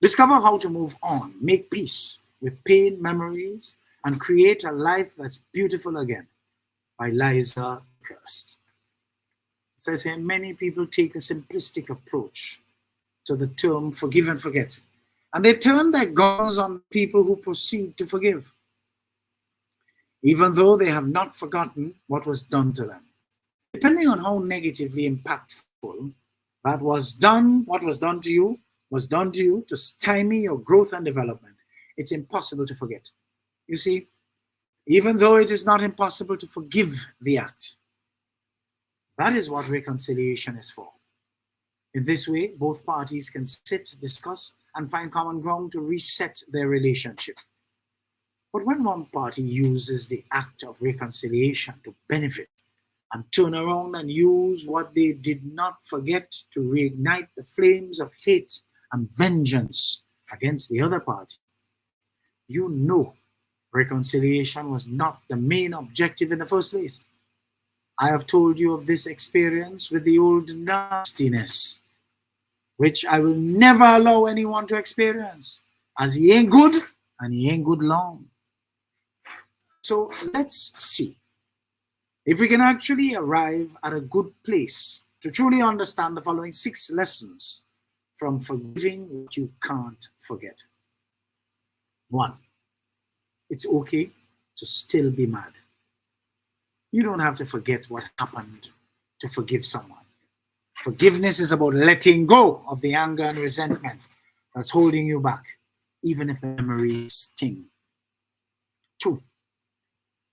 Discover how to move on, make peace with pain, memories, and create a life that's beautiful again, by Liza Kirst. It says here, many people take a simplistic approach to the term forgive and forget, and they turn their guns on people who proceed to forgive, even though they have not forgotten what was done to them. Depending on how negatively impactful what was done to you to stymie your growth and development, it's impossible to forget. You see, even though it is not impossible to forgive the act, that is what reconciliation is for. In this way, both parties can sit, discuss, and find common ground to reset their relationship. But when one party uses the act of reconciliation to benefit and turn around and use what they did not forget to reignite the flames of hate and vengeance against the other party, you know reconciliation was not the main objective in the first place. I have told you of this experience with the old nastiness, which I will never allow anyone to experience, as he ain't good and he ain't good long. So let's see if we can actually arrive at a good place to truly understand the following 6 lessons from forgiving what you can't forget. 1. It's okay to still be mad. You don't have to forget what happened to forgive someone. Forgiveness is about letting go of the anger and resentment that's holding you back, even if the memories sting. 2.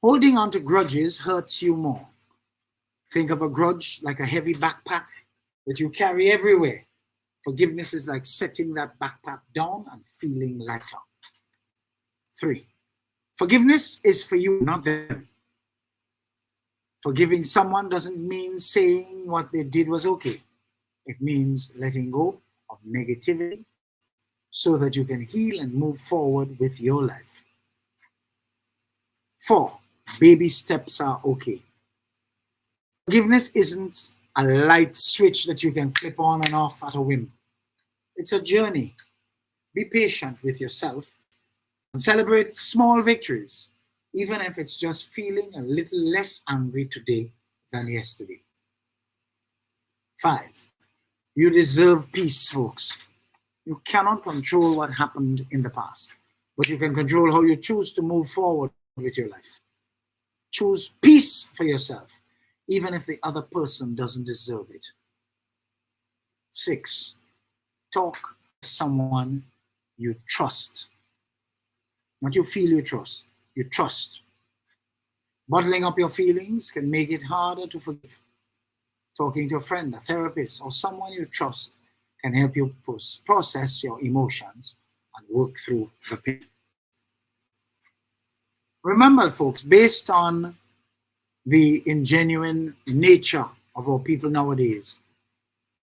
Holding on to grudges hurts you more. Think of a grudge like a heavy backpack that you carry everywhere. Forgiveness is like setting that backpack down and feeling lighter. 3. Forgiveness is for you, not them. Forgiving someone doesn't mean saying what they did was okay. It means letting go of negativity so that you can heal and move forward with your life. 4. Baby steps are okay. Forgiveness isn't a light switch that you can flip on and off at a whim. It's a journey. Be patient with yourself and celebrate small victories, even if it's just feeling a little less angry today than yesterday. 5. You deserve peace, folks. You cannot control what happened in the past, but you can control how you choose to move forward with your life. Choose peace for yourself, even if the other person doesn't deserve it. 6. Talk to someone you trust. Not you feel you trust. You trust. Bottling up your feelings can make it harder to forgive. Talking to a friend, a therapist, or someone you trust can help you process your emotions and work through the pain. Remember, folks, based on the ingenuine nature of our people nowadays,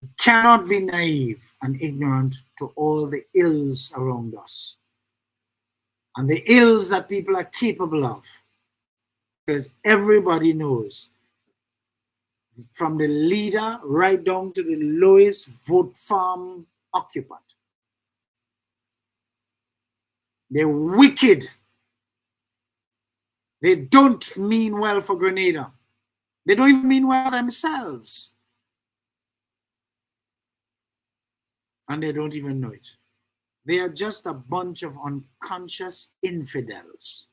you cannot be naive and ignorant to all the ills around us and the ills that people are capable of, because everybody knows, from the leader right down to the lowest vote farm occupant, they're wicked. They don't mean well for Grenada. They don't even mean well themselves. And they don't even know it. They are just a bunch of unconscious infidels.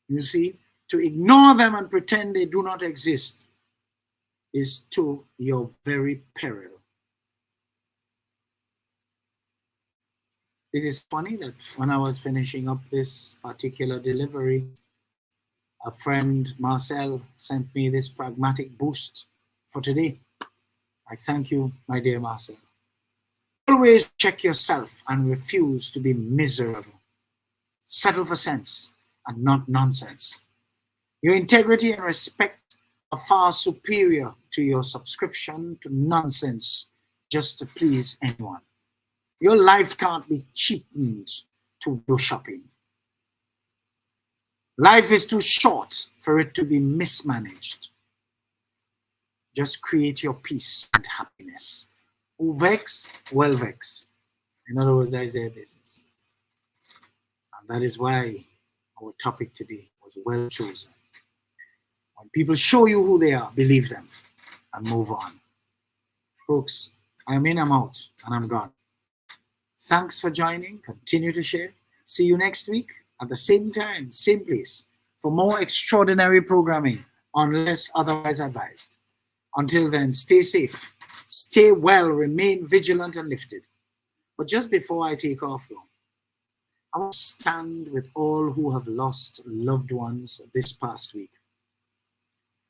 You see, to ignore them and pretend they do not exist is to your very peril. It is funny that when I was finishing up this particular delivery, a friend, Marcel, sent me this pragmatic boost for today. I thank you, my dear Marcel. Always check yourself and refuse to be miserable. Settle for sense and not nonsense. Your integrity and respect are far superior to your subscription to nonsense just to please anyone. Your life can't be cheapened to go shopping. Life is too short for it to be mismanaged. Just create your peace and happiness. Who vex, well vex. In other words, that is their business. And that is why our topic today was well chosen. When people show you who they are, believe them and move on. Folks, I'm in, I'm out, and I'm gone. Thanks for joining. Continue to share. See you next week at the same time, same place, for more extraordinary programming, unless otherwise advised. Until then, stay safe, stay well, remain vigilant and lifted. But just before I take off, though, I want to stand with all who have lost loved ones this past week.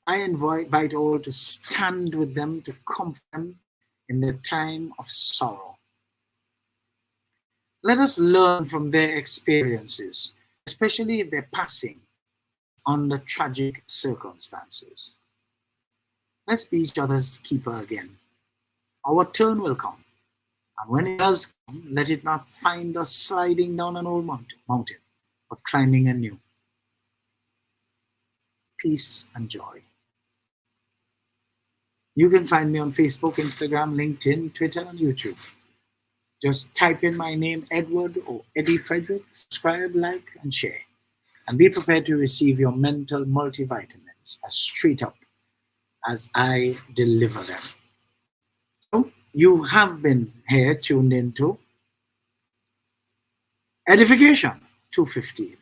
I invite all to stand with them, to comfort them in their time of sorrow. Let us learn from their experiences, especially if they're passing under tragic circumstances. Let's be each other's keeper again. Our turn will come. And when it does come, let it not find us sliding down an old mountain, but climbing a new. Peace and joy. You can find me on Facebook, Instagram, LinkedIn, Twitter, and YouTube. Just type in my name, Edward or Eddie Frederick, subscribe, like, and share. And be prepared to receive your mental multivitamins as straight up as I deliver them. So, you have been here tuned into Edification 215.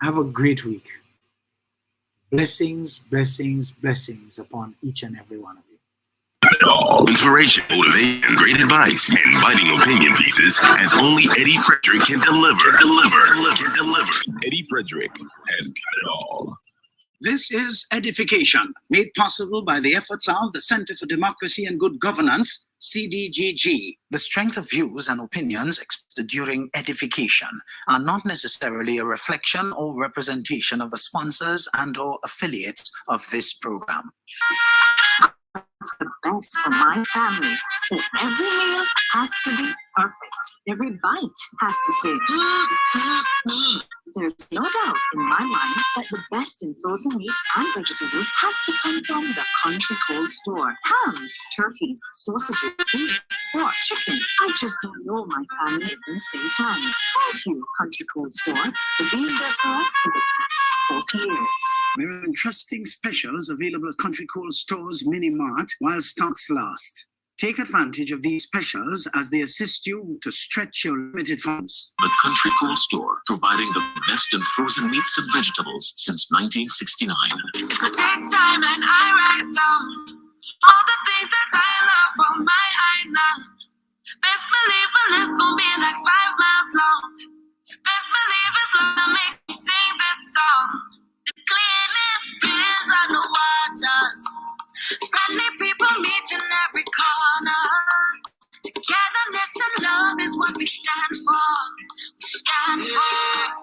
Have a great week. Blessings, blessings, blessings upon each and every one of you. Inspiration, motivation, great advice, and biting opinion pieces as only Eddie Frederick can deliver. Eddie Frederick has got it all. This is Edification, made possible by the efforts of the Center for Democracy and Good Governance, CDGG. The strength of views and opinions expressed during edification are not necessarily a reflection or representation of the sponsors and/or affiliates of this program. The best for my family. So every meal has to be perfect. Every bite has to say, There's no doubt in my mind that the best in frozen meats and vegetables has to come from the Country Cold Store. Hams, turkeys, sausages, beef, pork, chicken. I just don't know my family is in safe hands. Thank you, Country Cold Store, for being there for us for the past 40 years. There are interesting specials available at Country Cold Store's Mini Mart while stocks last. Take advantage of these specials as they assist you to stretch your limited funds. The Country Cold Store, providing the best in frozen meats and vegetables since 1969. If I take time and I write down all the things that I love on my island, best believe my list gon' be like 5 miles long. Best believe it's love that make me sing this song. The cleanest breeze on the waters, friendly people meet in every corner. Togetherness and love is what we stand for. We stand for.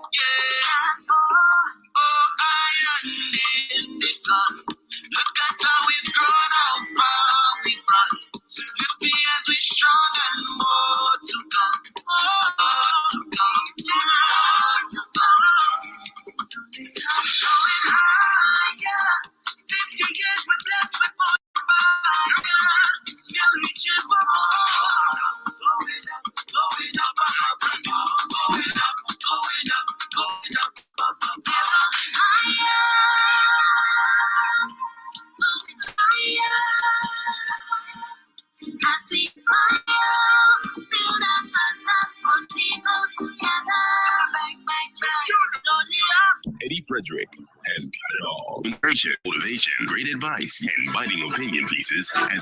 Stand for. Oh, island in the sun. Look at how we've grown, how far we've run. 50 years we strong and more to come. More to come. More to come. I'm going higher. 50 years we're blessed with more fire. Still reaching for more. Going up, going up, up, up, going up, going up, going up, up, up, higher. Going higher. As we smile, build up ourselves for people together. Bang, bang, bang. Don't need up. Eddie Frederick has got it all. Inspiration, motivation, great advice, and biting opinion pieces as